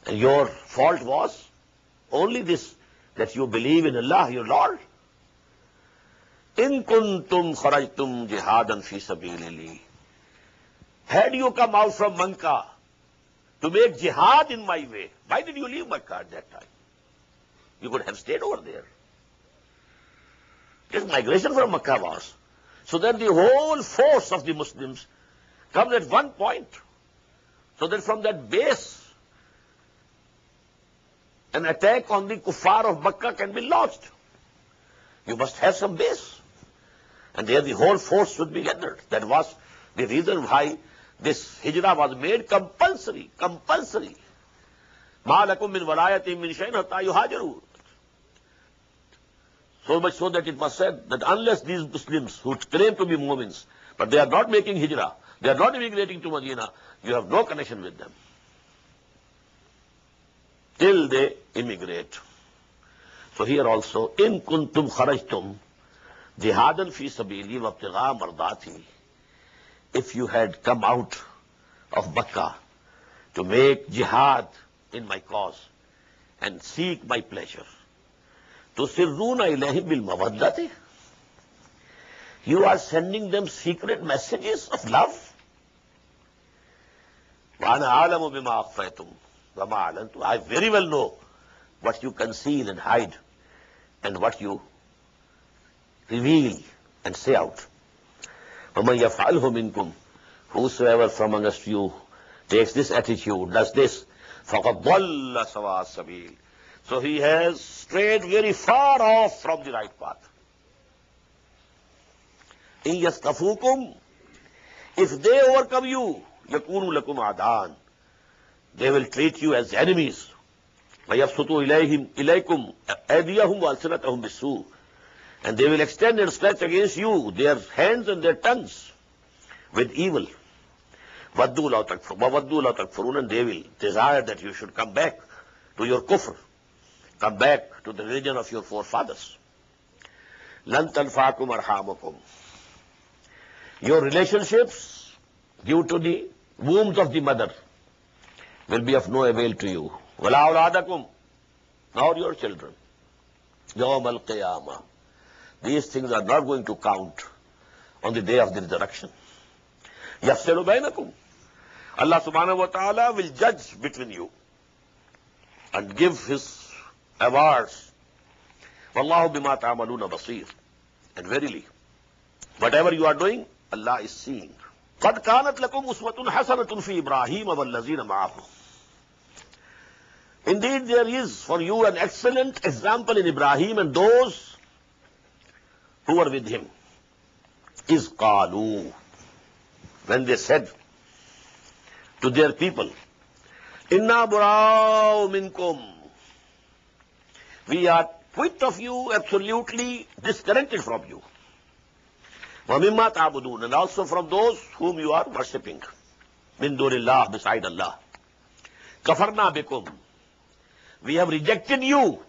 and your fault was only this, that you believe in Allah, your Lord. In kuntum kharajtum jihadan fi sabilillah, had you come out from Makkah to make jihad in my way, why did you leave Makkah at that time? You could have stayed over there. This migration from Makkah was so that the whole force of the Muslims comes at one point, so that from that base an attack on the kuffar of Makkah can be launched. You must have some base. And there the whole force should be gathered. That was the reason why this hijrah was made compulsory. Compulsory. مَا لَكُم مِّن وَلَايَةٍ مِّن شَيْءٍ حَتَّى يُهَاجِرُوا. So much so that it was said that unless these Muslims who claim to be Mu'mins, but they are not making hijrah, they are not immigrating to Medina, you have no connection with them till they immigrate. So here also, in kuntum kharajtum jihadan fi sabili wa ibtigha mardati, if you had come out of Makkah to make jihad in my cause and seek my pleasure, tusirruna ilayhim bil mawaddati, you are sending them secret messages of love. Wa ana a'lamu bima akhfaytum wa ma a'lantum, I very well know what you conceal and hide and what you reveal and say out. وَمَنْ يَفْعَلْهُ مِنْكُمْ, whosoever from amongst you takes this attitude, does this, فَقَدْ ضَلَّ سَوَاءَ السَّبِيلِ, so he has strayed very far off from the right path. إِنْ يَسْتَفُوكُمْ, if they overcome you, يَكُونُوا لَكُمْ عَدَانٍ, they will treat you as enemies. وَيَبْسُطُوا إِلَيْكُمْ أَيْدِيَهُمْ وَأَلْسِنَتَهُم بِالسُّوءِ, and they will extend and stretch against you their hands and their tongues with evil. وَدُّوا لَوْ تَكْفُرُونَ, and they will desire that you should come back to your kufr, come back to the religion of your forefathers. لَن تَنْفَعَكُمْ أَرْحَامُكُمْ, your relationships due to the wombs of the mother will be of no avail to you. وَلَا أَوْلَادَكُمْ, nor your children. يَوْمَ الْقِيَامَةِ, these things are not going to count on the day of the resurrection. يَفْصِلُ بَيْنَكُمْ, Allah subhanahu wa ta'ala will judge between you and give His awards. وَاللَّهُ بِمَا تَعْمَلُونَ بَصِيرٌ, and verily, whatever you are doing, Allah is seeing. قَدْ كَانَتْ لَكُمْ أُسْوَةٌ حَسَنَةٌ فِي إِبْرَاهِيمَ وَالَّذِينَ مَعَهُ, indeed there is for you an excellent example in Ibrahim and those who were with him. إِذْ قَالُوا, when they said to their people, إِنَّا بُرَاءُ مِنْكُمْ, we are quit of you, absolutely disconnected from you. وَمِمَّا تَعْبُدُونَ, and also from those whom you are worshipping. مِن دُونِ اللَّهِ, beside Allah. كَفَرْنَا بِكُمْ, we have rejected you.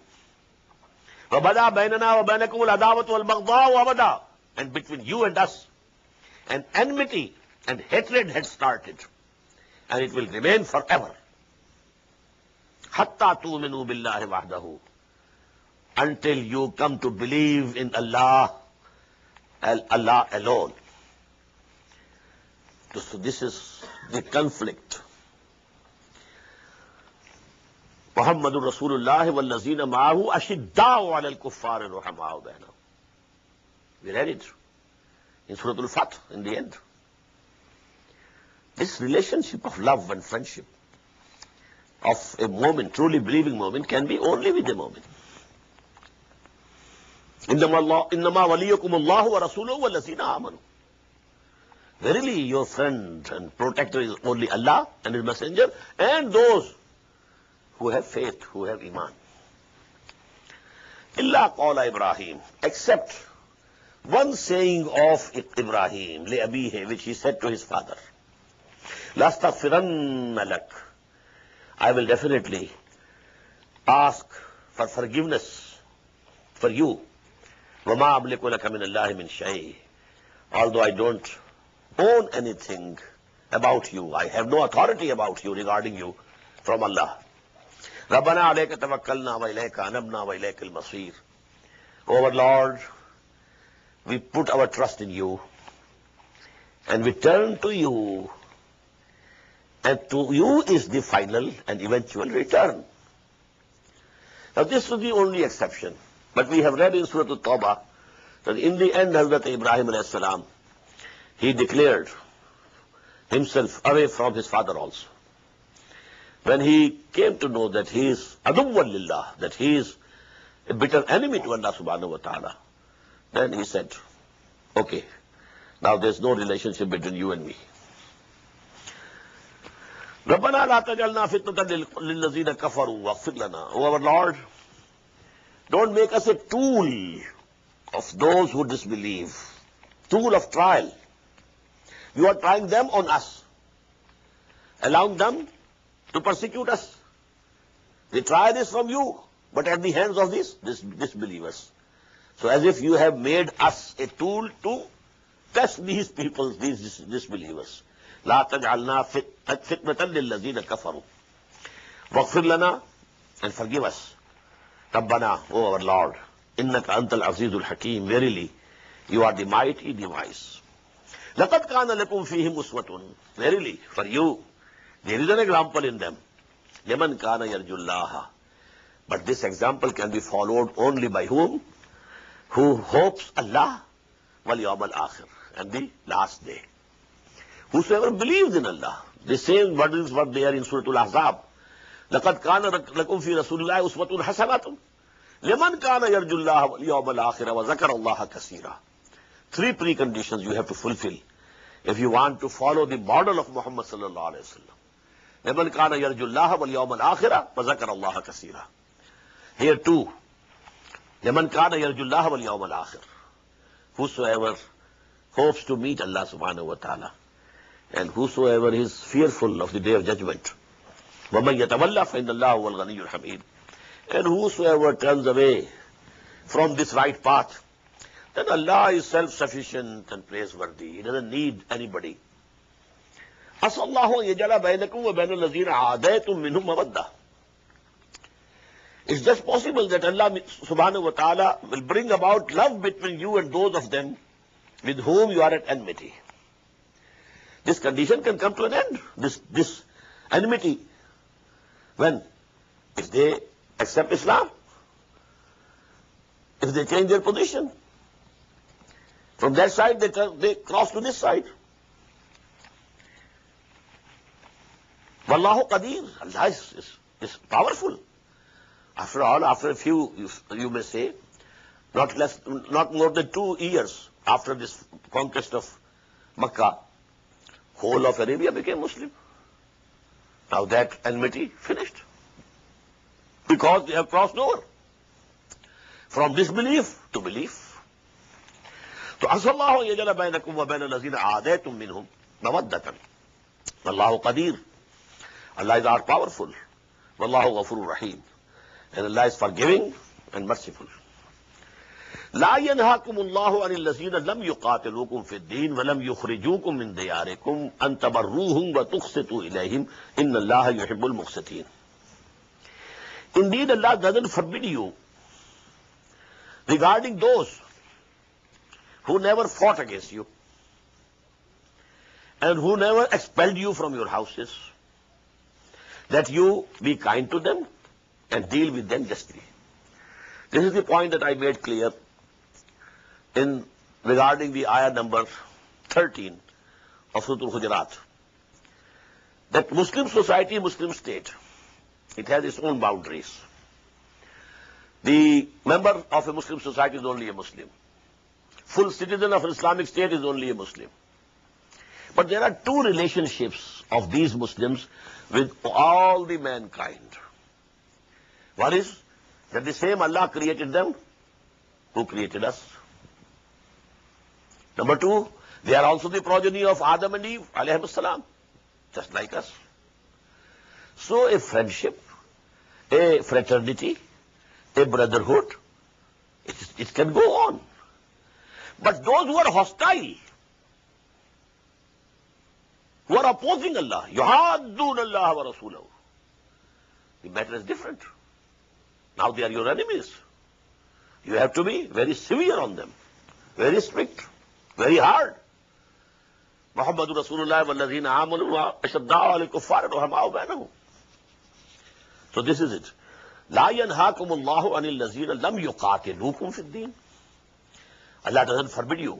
وَبَدَا بَيْنَنَا وَبَيْنَكُمُ الْعَدَاوَةُ وَالْبَغْضَاءُ أَبَدًا, and between you and us an enmity and hatred had started, and it will remain forever. حَتَّى تُؤْمِنُوا بِاللَّهِ وَحْدَهُ, until you come to believe in Allah, Allah alone. So this is the conflict. محمد رسول الله والذين معه أشداء على الكفار رحماء بينهم. We read it in Surah Al-Fath in the end. This relationship of love and friendship of a moment, truly believing moment, can be only with a moment. إِنَّمَا وَلِيُّكُمُ اللَّهُ وَرَسُولُهُ وَالَّذِينَ آمَنُوا. Verily, your friend and protector is only Allah and His Messenger and those who have faith, who have Iman. إِلَّا قَوْلَ Ibrahim, except one saying of Ibrahim, لِأَبِيهِ, which he said to his father, لَأَسْتَغْفِرَنَّ لَكَ, I will definitely ask for forgiveness for you. وَمَا أَمْلِكُ لَكَ مِنَ اللَّهِ مِنْ شَيْءٍ, although I don't own anything about you, I have no authority about you, regarding you, from Allah. رَبَّنَا عَلَيْكَ تَوَكَّلْنَا وَإِلَيْكَ أَنَبْنَا وَإِلَيْكَ الْمَصِيرُ. O our Lord, we put our trust in you and we turn to you, and to you is the final and eventual return. Now this was the only exception, but we have read in Surah At-Tawbah that in the end Hazrat Ibrahim alayhi salam, he declared himself away from his father also. When he came to know that he is aduwwan lillah, that he is a bitter enemy to Allah subhanahu wa ta'ala, then he said, okay, now there's no relationship between you and me. رَبَّنَا لَا تَجْعَلْنَا فِتْنَةً لِلَّذِينَ كَفَرُوا وَاغْفِرْ لَنَا. O our Lord, don't make us a tool of those who disbelieve, tool of trial. You are trying them on us, allowing them to persecute us. They try this from you, but at the hands of these disbelievers. So as if you have made us a tool to test these people, these disbelievers. لا تجعلنا فتنة للذين كفروا واغفر لنا, and forgive us. ربنا, O our Lord, إنك أنت العزيز الحكيم, verily you are the mighty, the wise. لقد كان لكم فيهم أسوة, verily for you there is an example in them. لمن كان يرجو الله, but this example can be followed only by whom? Who hopes Allah واليوم الآخر, and the last day. Whosoever believes in Allah. The same words were there in Surah Al-Ahzab. لَقَدْ كَانَ لَكُمْ فِي رَسُولِ اللَّهِ أُسْوَةٌ حَسَنَةٌ لِمَنْ كَانَ يَرْجُو اللَّهَ وَالْيَوْمَ الْآخِرَ وَذَكَرَ اللَّهَ كَثِيرًا. Three preconditions you have to fulfill if you want to follow the model of Muhammad sallallahu alayhi wa sallam. لِمَنْ كَانَ يَرْجُو اللَّهَ وَالْيَوْمَ الْآخِرَ وَذَكَرَ اللَّهَ كَثِيرًا. Here too, لِمَنْ كَانَ يَرْجُو اللَّهَ وَالْيَوْمَ الْآخِرَ, whosoever hopes to meet Allah subhanahu wa ta'ala, and whosoever is fearful of the day of judgment. وَمَنْ يَتَوَلَّ فَإِنَّ اللَّهَ هُوَ الْغَنِيُّ الْحَمِيدُ. And whosoever turns away from this right path, then Allah is self-sufficient and praiseworthy. He doesn't need anybody. عَسَى اللَّهُ أَنْ يَجْعَلَ بَيْنَكُمْ وَبَيْنَ الَّذِينَ عَادَيْتُم مِّنْهُم مَّوَدَّةً. It's just possible that Allah subhanahu wa ta'ala will bring about love between you and those of them with whom you are at enmity. This condition can come to an end, this enmity. When? If they accept Islam, if they change their position. From that side they cross to this side. Wallahu Qadir, Allah is powerful. After all, after a few, you may say, not more than 2 years after this conquest of Makkah, whole of Arabia became Muslim. Now that enmity finished, because they have crossed over from disbelief to belief. So Asallahu yajala bainakum wa bainal lazina aadaytum minhum mawaddatan. Wallahu qadir. Allah is all powerful. Wallahu ghafurur rahim. And Allah is forgiving and merciful. لا ينهاكم الله عن الذين لم يقاتلوكم في الدين ولم يخرجوكم من دياركم أن تبروهم وتقسطوا إليهم إن الله يحب المقسطين. Indeed, Allah doesn't forbid you regarding those who never fought against you and who never expelled you from your houses, that you be kind to them and deal with them justly. This is the point that I made clear in regarding the ayah number 13 of Surah Al-Hujurat. that Muslim society, Muslim state, it has its own boundaries. The member of a Muslim society is only a Muslim. Full citizen of an Islamic state is only a Muslim. But there are two relationships of these Muslims with all the mankind. One is that the same Allah created them who created us. Number two, they are also the progeny of Adam and Eve, alayhi salam, just like us. So a friendship, a fraternity, a brotherhood, it can go on. But those who are hostile, who are opposing Allah, يُحَادُّونَ اللَّهَ وَرَسُولَهُ, the matter is different. Now they are your enemies. You have to be very severe on them, very strict, very hard. محمد رسول الله والذين آمنوا أشداء على الكفار رحماء بينهم. So this is it. لا ينهاكم الله عن الذين لم يقاتلوكم في الدين. Allah doesn't forbid you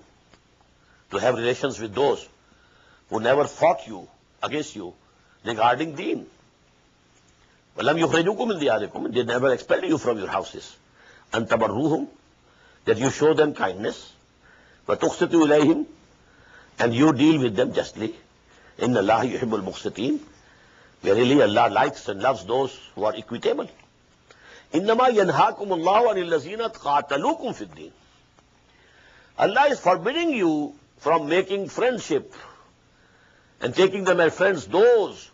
to have relations with those who never fought you, against you, regarding deen. وَلَمْ يُخْرِجُوكُمْ مِنْ دِيَارِكُمْ. They never expelled you from your houses. أَنْ تَبَرُّوهُمْ, that you show them kindness. وَتُقْسِطُوا إِلَيْهِمْ, and you deal with them justly. إِنَّ اللَّهَ يُحِبُّ الْمُقْسِطِينَ. Verily Allah likes and loves those who are equitable. إِنَّمَا يَنْهَاكُمُ اللَّهُ عَنِ الَّذِينَ قَاتَلُوكُمْ فِي الدِّينِ. Allah is forbidding you from making friendship and taking them as friends those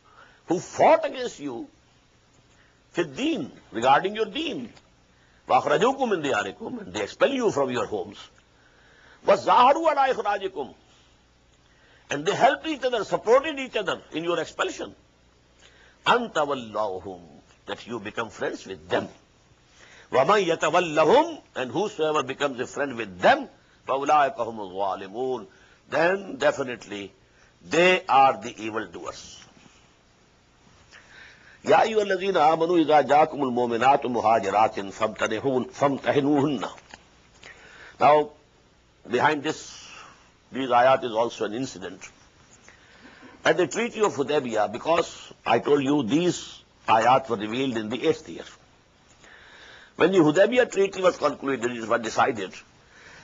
who fought against you fi deen, regarding your deen. وَأَخْرَجُوكُمْ مِنْ دِيَارِكُمْ, and they expel you from your homes. وَزَّاهَرُوا عَلَىٰ إِخْرَاجِكُمْ, and they helped each other, supported each other in your expulsion. أَنْ تَوَلَّوْهُمْ, that you become friends with them. وَمَنْ يَتَوَلَّهُمْ, and whosoever becomes a friend with them, فَأُولَٰئِكَ هُمُ الظَّالِمُونَ, then definitely they are the evildoers. يَا أَيُّهَا الَّذِينَ آمَنُوا إِذَا جَاءَكُمُ الْمُؤْمِنَاتُ مُهَاجِرَاتٍ فَامْتَحِنُوهُنَّ. Now, behind these ayat is also an incident. At the Treaty of Hudaybiyah, because I told you these ayat were revealed in the 8th year. When the Hudaybiyah Treaty was concluded, it was decided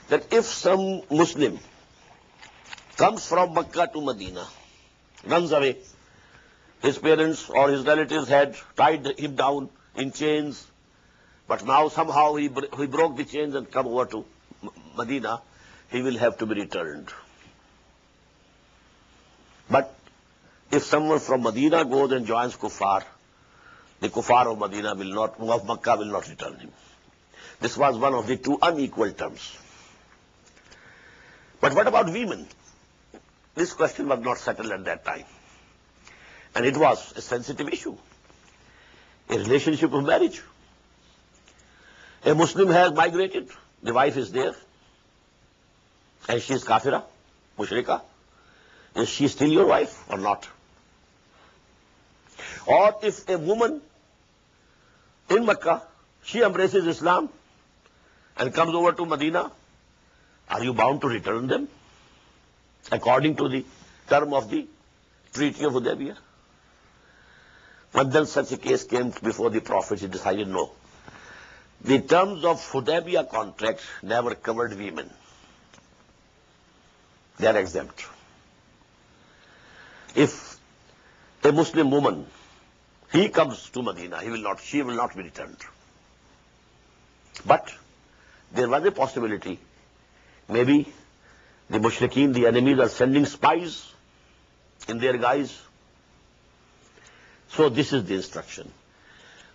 that if some Muslim comes from Makkah to Medina, runs away, his parents or his relatives had tied him down in chains, but now somehow he broke the chains and come over to Medina, he will have to be returned. But if someone from Medina goes and joins Kuffar, the Kuffar of Medina of Makkah will not return him. This was one of the two unequal terms. But what about women? This question was not settled at that time. And it was a sensitive issue. A relationship of marriage. A Muslim has migrated, the wife is there, and she is kafira, mushrika. Is she still your wife or not? Or if a woman in Makkah, she embraces Islam and comes over to Medina, are you bound to return them according to the term of the Treaty of Hudaybiyah? But then such a case came before the Prophet, he decided no. The terms of Hudaybiyah contract never covered women. They are exempt. If a Muslim woman, he comes to Medina, she will not be returned. But there was a possibility, maybe the mushrikeen, the enemies, are sending spies in their guise. So this is the instruction.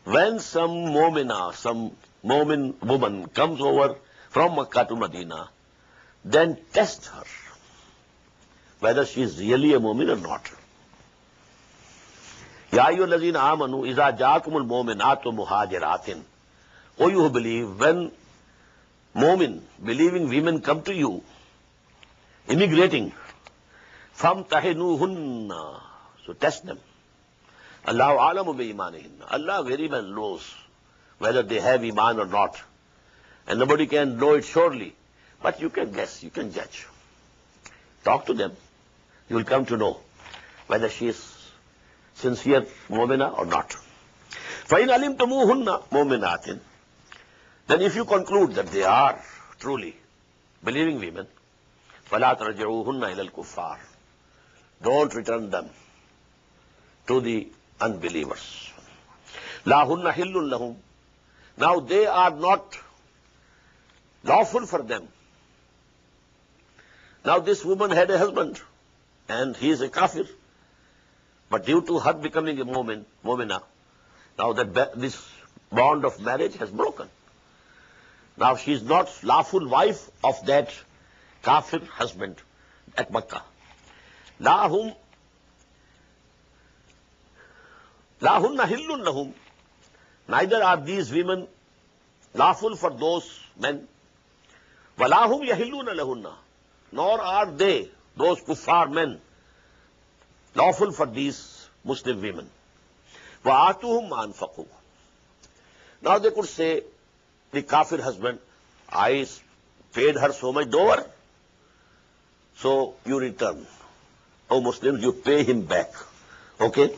When some mu'mina, some mu'min woman comes over from Makkah to Medina, then test her whether she is really a mu'min or not. Ya ayyuhallazina amanu iza ja'akumul mu'minatu muhajiratin. O you who believe, when mu'min, believing women come to you, immigrating, famtahinuhunna, so test them. Allahu a'lamu bi imanihinna. Allah very well knows whether they have iman or not. And nobody can know it surely. But you can guess, you can judge. Talk to them. You will come to know whether she is sincere mu'mina or not. فَإِنْ عَلِمْتُمُوهُنَّ مُؤْمِنَاتٍ, then if you conclude that they are truly believing women, فَلَا تَرْجِعُوهُنَّ إِلَى الْكُفَّارِ, don't return them to the unbelievers. لَا هُنَّ حِلٌّ لَهُمْ, now they are not lawful for them. Now this woman had a husband and he is a kafir, but due to her becoming a mu'mina, now that this bond of marriage has broken. Now she is not lawful wife of that kafir husband at Makkah. La hunna hillun lahum, neither are these women lawful for those men. Walahum yahilluna lahunna, nor are they, those kuffar men, lawful for these Muslim women. وَآتُوهُمْ مَا أَنْفَقُوا, now they could say, the kafir husband, I paid her so much dower, so you return. Oh Muslims, you pay him back. Okay,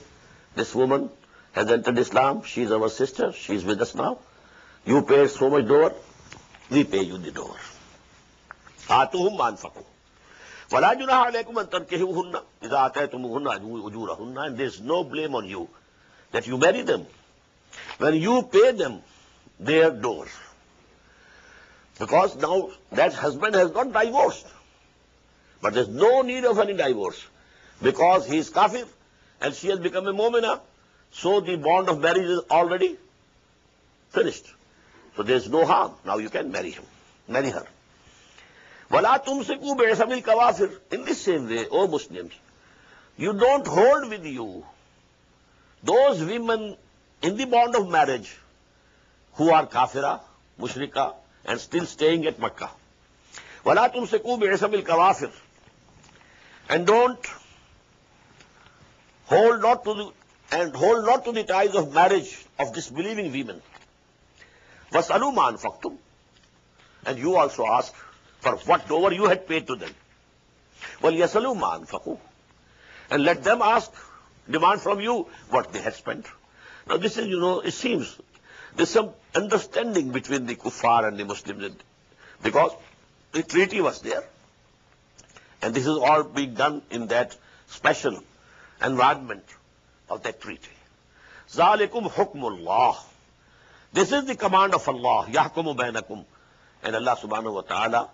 this woman has entered Islam, she is our sister, she is with us now. You paid so much dower, we pay you the dower. آتُوهُمْ مَا أَنْفَقُوا وَلَا جُنَاحَ عَلَيْكُمْ أَن تَنكِحُوهُنَّ إِذَا آتَيْتُمُوهُنَّ أُجُورَهُنَّ, and there is no blame on you that you marry them when you pay them their dower. Because now that husband has got divorced, but there is no need of any divorce because he is kafir and she has become a mu'mina, so the bond of marriage is already finished. So there is no harm. Now you can marry him, marry her. وَلَا تُمْسِكُوا بِعِصَمِ الْكَوَافِرِ, in the same way, O Muslims, you don't hold with you those women in the bond of marriage who are kafira, mushrika, and still staying at Makkah. وَلَا تُمْسِكُوا بِعِصَمِ الْكَوَافِرِ, and don't hold not to the ties of marriage of disbelieving women. وَاسْأَلُوا مَا أَنْفَقْتُمْ, and you also ask for what dower you had paid to them. وَلْيَسْأَلُوا مَا أَنْفَقُوا, and let them ask, demand from you what they had spent. Now this is, it seems there's some understanding between the kuffar and the Muslims, because the treaty was there, and this is all being done in that special environment of that treaty. ذَلِكُمْ حُكْمُ اللَّهِ, this is the command of Allah, يَحْكُمُ بَيْنَكُمْ, and Allah subhanahu wa ta'ala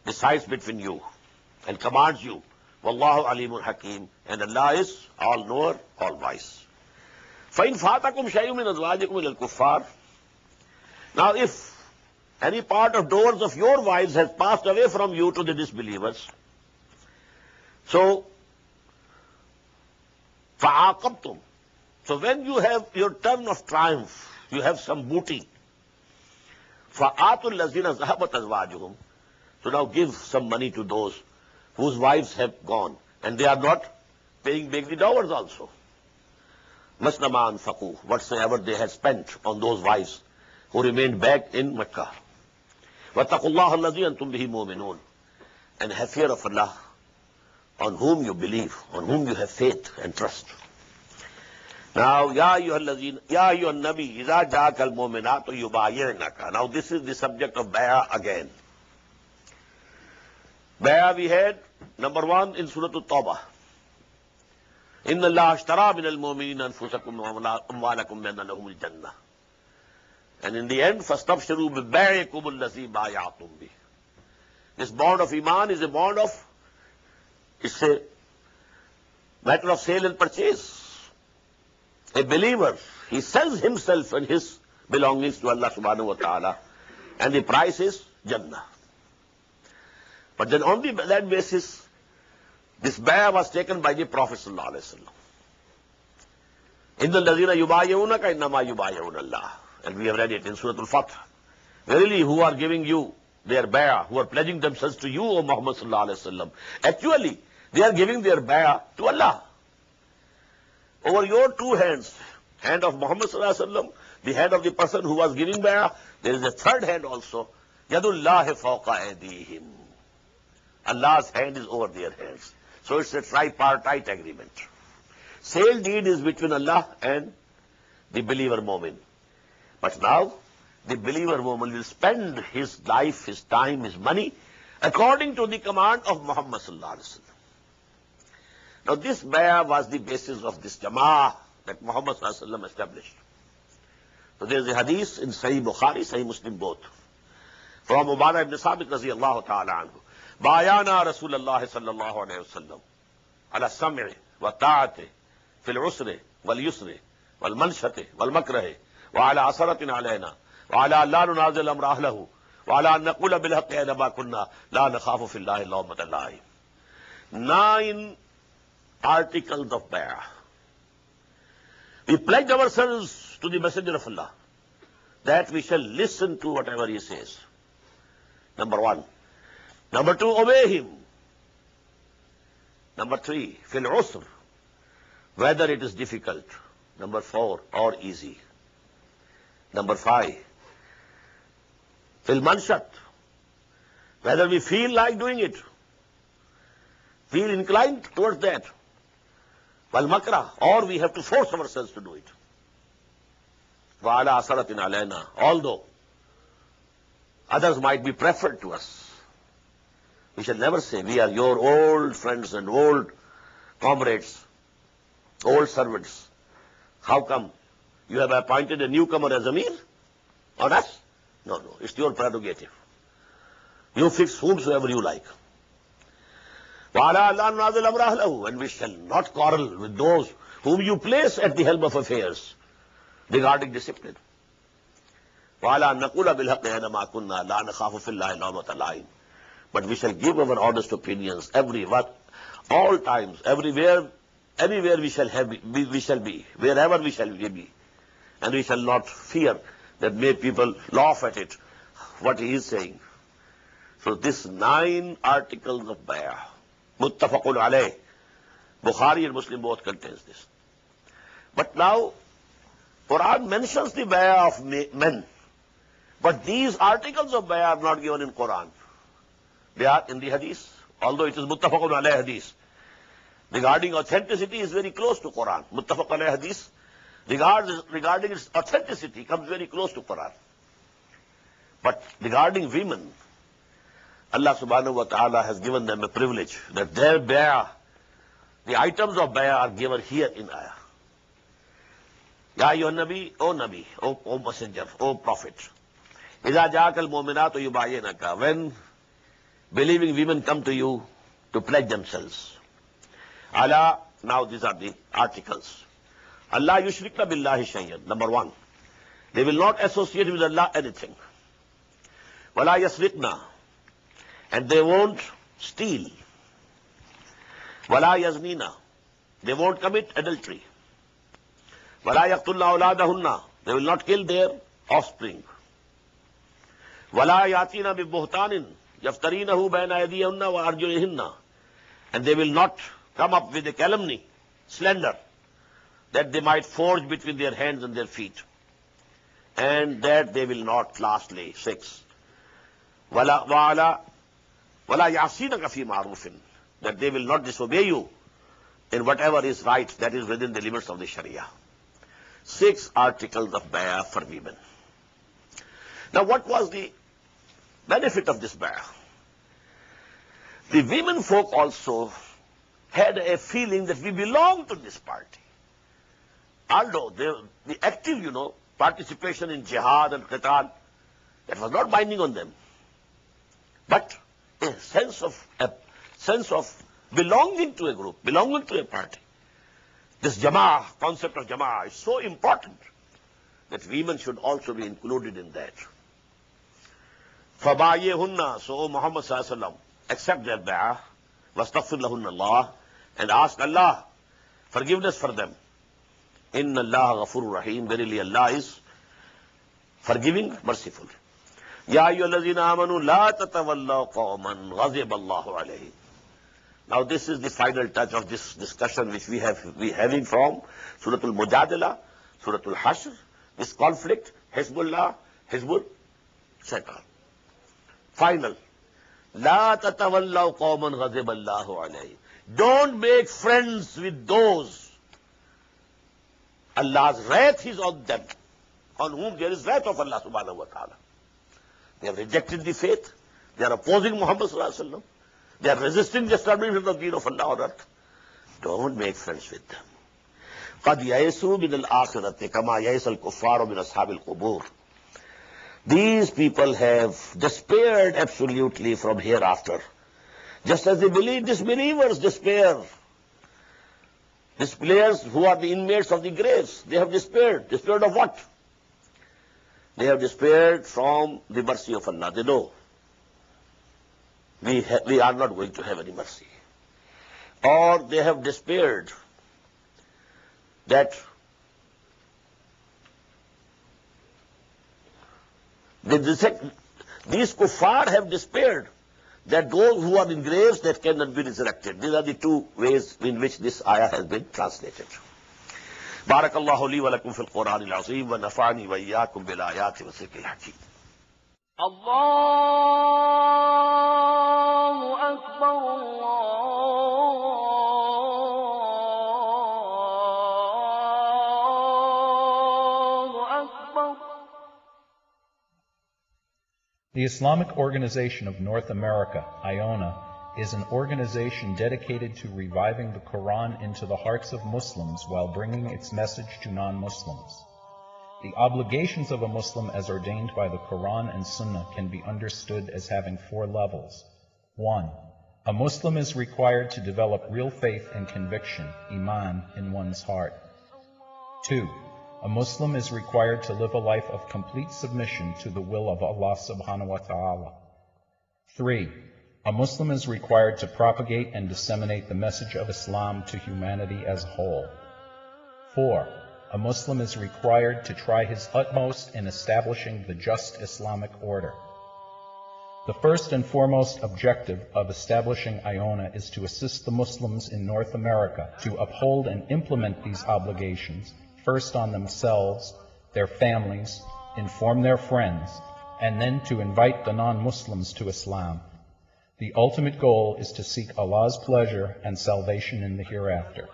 decides between you and commands you. Wallahu alimun hakim, and Allah is all knower, all wise. فَإِنْ فَاتَكُمْ شَيْءٌ مِنْ أَزْوَاجِكُمْ إِلَى الْكُفَّارِ, now if any part of doors of your wives has passed away from you to the disbelievers, so فَعَاقَبْتُمْ, so when you have your turn of triumph, you have some booty, فَآتُوا الَّذِينَ ذَهَبَتْ أَزْوَاجُهُمْ, so now give some money to those whose wives have gone and they are not paying back the dowers also. مَسْنَ مَا أَنْفَقُوا, whatsoever they had spent on those wives who remained back in Mecca. وَاتَّقُوا اللَّهَ الَّذِي أَنْتُمْ بِهِ مُؤْمِنُونَ, and have fear of Allah, on whom you believe, on whom you have faith and trust. Now, يَا أَيُّهَا النَّبِيُّ إِذَا جَاءَكَ الْمُؤْمِنَاتُ يُبَايِعْنَكَ, now this is the subject of bay'ah again. Bay'ah we had, number 1 in Surah At-Tawbah. إِنَّ اللَّهَ اشْتَرَىٰ مِنَ الْمُؤْمِنِينَ أَنفُسَكُمْ وَأَمْوَالَكُمْ بِأَنَّ لَهُمُ الْجَنَّةَ, and in the end, فَاسْتَبْشِرُوا بِبَيْعِكُمُ الَّذِي بَايَعْتُمْ بِهِ. This bond of Iman is a bond of, it's a matter of sale and purchase. A believer, he sells himself and his belongings to Allah subhanahu wa ta'ala, and the price is Jannah. But then on that basis, this bay'ah was taken by the Prophet sallallahu alaihi wasallam. إِنَّ الَّذِينَ يُبَايِعُونَكَ إِنَّمَا يُبَايِعُونَ اللَّهَ, and we have read it in Surah Al-Fath. Verily, who are giving you their bay'ah, who are pledging themselves to you, O Muhammad sallallahu alaihi wasallam, actually, they are giving their bay'ah to Allah. Over your two hands, hand of Muhammad sallallahu alaihi wasallam, the hand of the person who was giving bay'ah, there is a third hand also, Yadullahi fawqa aydihim. Allah's hand is over their hands. So it's a tripartite agreement. Sale deed is between Allah and the believer mu'min. But now, the believer mu'min will spend his life, his time, his money according to the command of Muhammad sallallahu alaihi wasallam. Now this bay'ah was the basis of this jama'ah that Muhammad sallallahu alaihi wasallam established. So there is a hadith in Sahih Bukhari, Sahih Muslim both, from Ubadah ibn Sabit radiyallahu ta'ala anhu. Bayana Rasulullah sallallahu alayhi wa sallam ala sam'i wa ta'ati fil usri wal yusri wal manshati wal makrahi wa ala asaratin alayna wa ala la nunazil amra ahlahu wa ala an naqula bil haqqi ayna ma kunna la nakhafu fillahi lawmata la'im. 9 articles of bay'ah. We pledge ourselves to the Messenger of Allah that we shall listen to whatever he says. Number 1. Number 2, obey him. Number 3, fil usr, whether it is difficult. Number 4, or easy. Number 5, fil manshat, whether we feel like doing it, feel inclined towards that. Wal makra, or we have to force ourselves to do it. Wa ala asaratin alayna, although others might be preferred to us. We shall never say, we are your old friends and old comrades, old servants. How come you have appointed a newcomer as Amir on us? No, it's your prerogative. You fix whomsoever you like. And we shall not quarrel with those whom you place at the helm of affairs regarding discipline. But we shall give our honest opinions all times, everywhere, anywhere we shall be, wherever we shall be. And we shall not fear that may people laugh at it, what he is saying. So this 9 articles of bay'ah, Muttafaqun alayh, Bukhari and Muslim both contains this. But now, Quran mentions the bay'ah of men. But these articles of bay'ah are not given in Quran. They are in the hadith, although it is muttafaqun alayh hadith. Regarding authenticity is very close to Quran. Muttafaq alayh hadith, regarding its authenticity, comes very close to Quran. But regarding women, Allah subhanahu wa ta'ala has given them a privilege that their bay'ah, the items of bay'ah are given here in ayah. Ya ayyuhan nabi, O messenger, O prophet. Idha ja'akal mu'minatu yubayinaka, when believing women come to you to pledge themselves. Allah, now these are the articles. Allah yushrikna billahi shay'an. Number 1, they will not associate with Allah anything. Wala yasriqna, and they won't steal. Wala yaznina, they won't commit adultery. Wala yaqtulna awladahunna, they will not kill their offspring. Wala yatina bi buhtanin yaftarinahu bayna aydiyahunna wa arjulihinna, and they will not come up with a calumny, slander, that they might forge between their hands and their feet. And that they will not, lastly, 6. Wala yasinaka fi ma'rufin, that they will not disobey you in whatever is right, that is within the limits of the Sharia. 6 articles of bay'ah for women. Now what was the benefit of this bay'ah? The women folk also had a feeling that we belong to this party. Although the active, participation in jihad and qital, that was not binding on them. But a sense of belonging to a group, belonging to a party. This jama'ah, concept of jama'ah, is so important that women should also be included in that. فَبَايِهُنَّ, so Muhammad sallallahu alaihi wasallam, accept their bay'ah, وَاسْتَغْفِرْ لَهُنَّ اللَّهِ, and ask Allah forgiveness for them. Inna Allah ghafurur rahim, verily Allah is forgiving, merciful. Ya ayyuhallazina amanu la tatawallaw qawman ghadib Allahu alayhim. Now this is the final touch of this discussion which we having from Surah Al-Mujadala, Surah Al-Hashr, this conflict, Hizbullah, Hizbul Shaitan. Final. La tatawallaw qawman ghadib Allahu alayhim. Don't make friends with those Allah's wrath is on them, on whom there is wrath of Allah subhanahu wa ta'ala. They have rejected the faith. They are opposing Muhammad sallallahu alaihi wasallam. They are resisting the establishment of the deen of Allah on earth. Don't make friends with them. قَدْ يَيْسُوا مِنَ الْآخِرَةِ كَمَا يَيْسَ الْكُفَّارُ مِنْ أَصْحَابِ الْقُبُورِ. These people have despaired absolutely from hereafter. Just as the disbelievers despair. Disbelievers who are the inmates of the graves, they have despaired. Despaired of what? They have despaired from the mercy of Allah. They know we are not going to have any mercy. Or they have despaired that these kuffar have despaired that those who are in graves that cannot be resurrected. These are the two ways in which this ayah has been translated. Barakallahu li wa lakum fil Qur'an al-azim wa nafa'ani wa iyyakum bil ayati wa dhikril hakim. Allahu Akbar, Allahu Akbar. The Islamic Organization of North America, IONA, is an organization dedicated to reviving the Quran into the hearts of Muslims while bringing its message to non-Muslims. The obligations of a Muslim as ordained by the Quran and Sunnah can be understood as having 4 levels. 1. A Muslim is required to develop real faith and conviction, iman, in one's heart. 2. A Muslim is required to live a life of complete submission to the will of Allah subhanahu wa ta'ala. 3. A Muslim is required to propagate and disseminate the message of Islam to humanity as a whole. 4. A Muslim is required to try his utmost in establishing the just Islamic order. The first and foremost objective of establishing IONA is to assist the Muslims in North America to uphold and implement these obligations, first on themselves, their families, inform their friends, and then to invite the non-Muslims to Islam. The ultimate goal is to seek Allah's pleasure and salvation in the hereafter.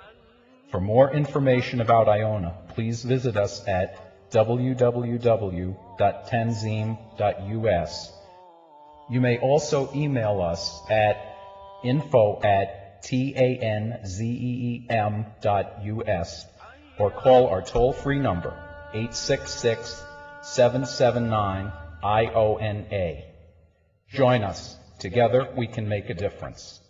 For more information about IONA, please visit us at www.tanzim.us. You may also email us at info@tanzeem.us or call our toll-free number 866-779-IONA. Join us. Together we can make a difference.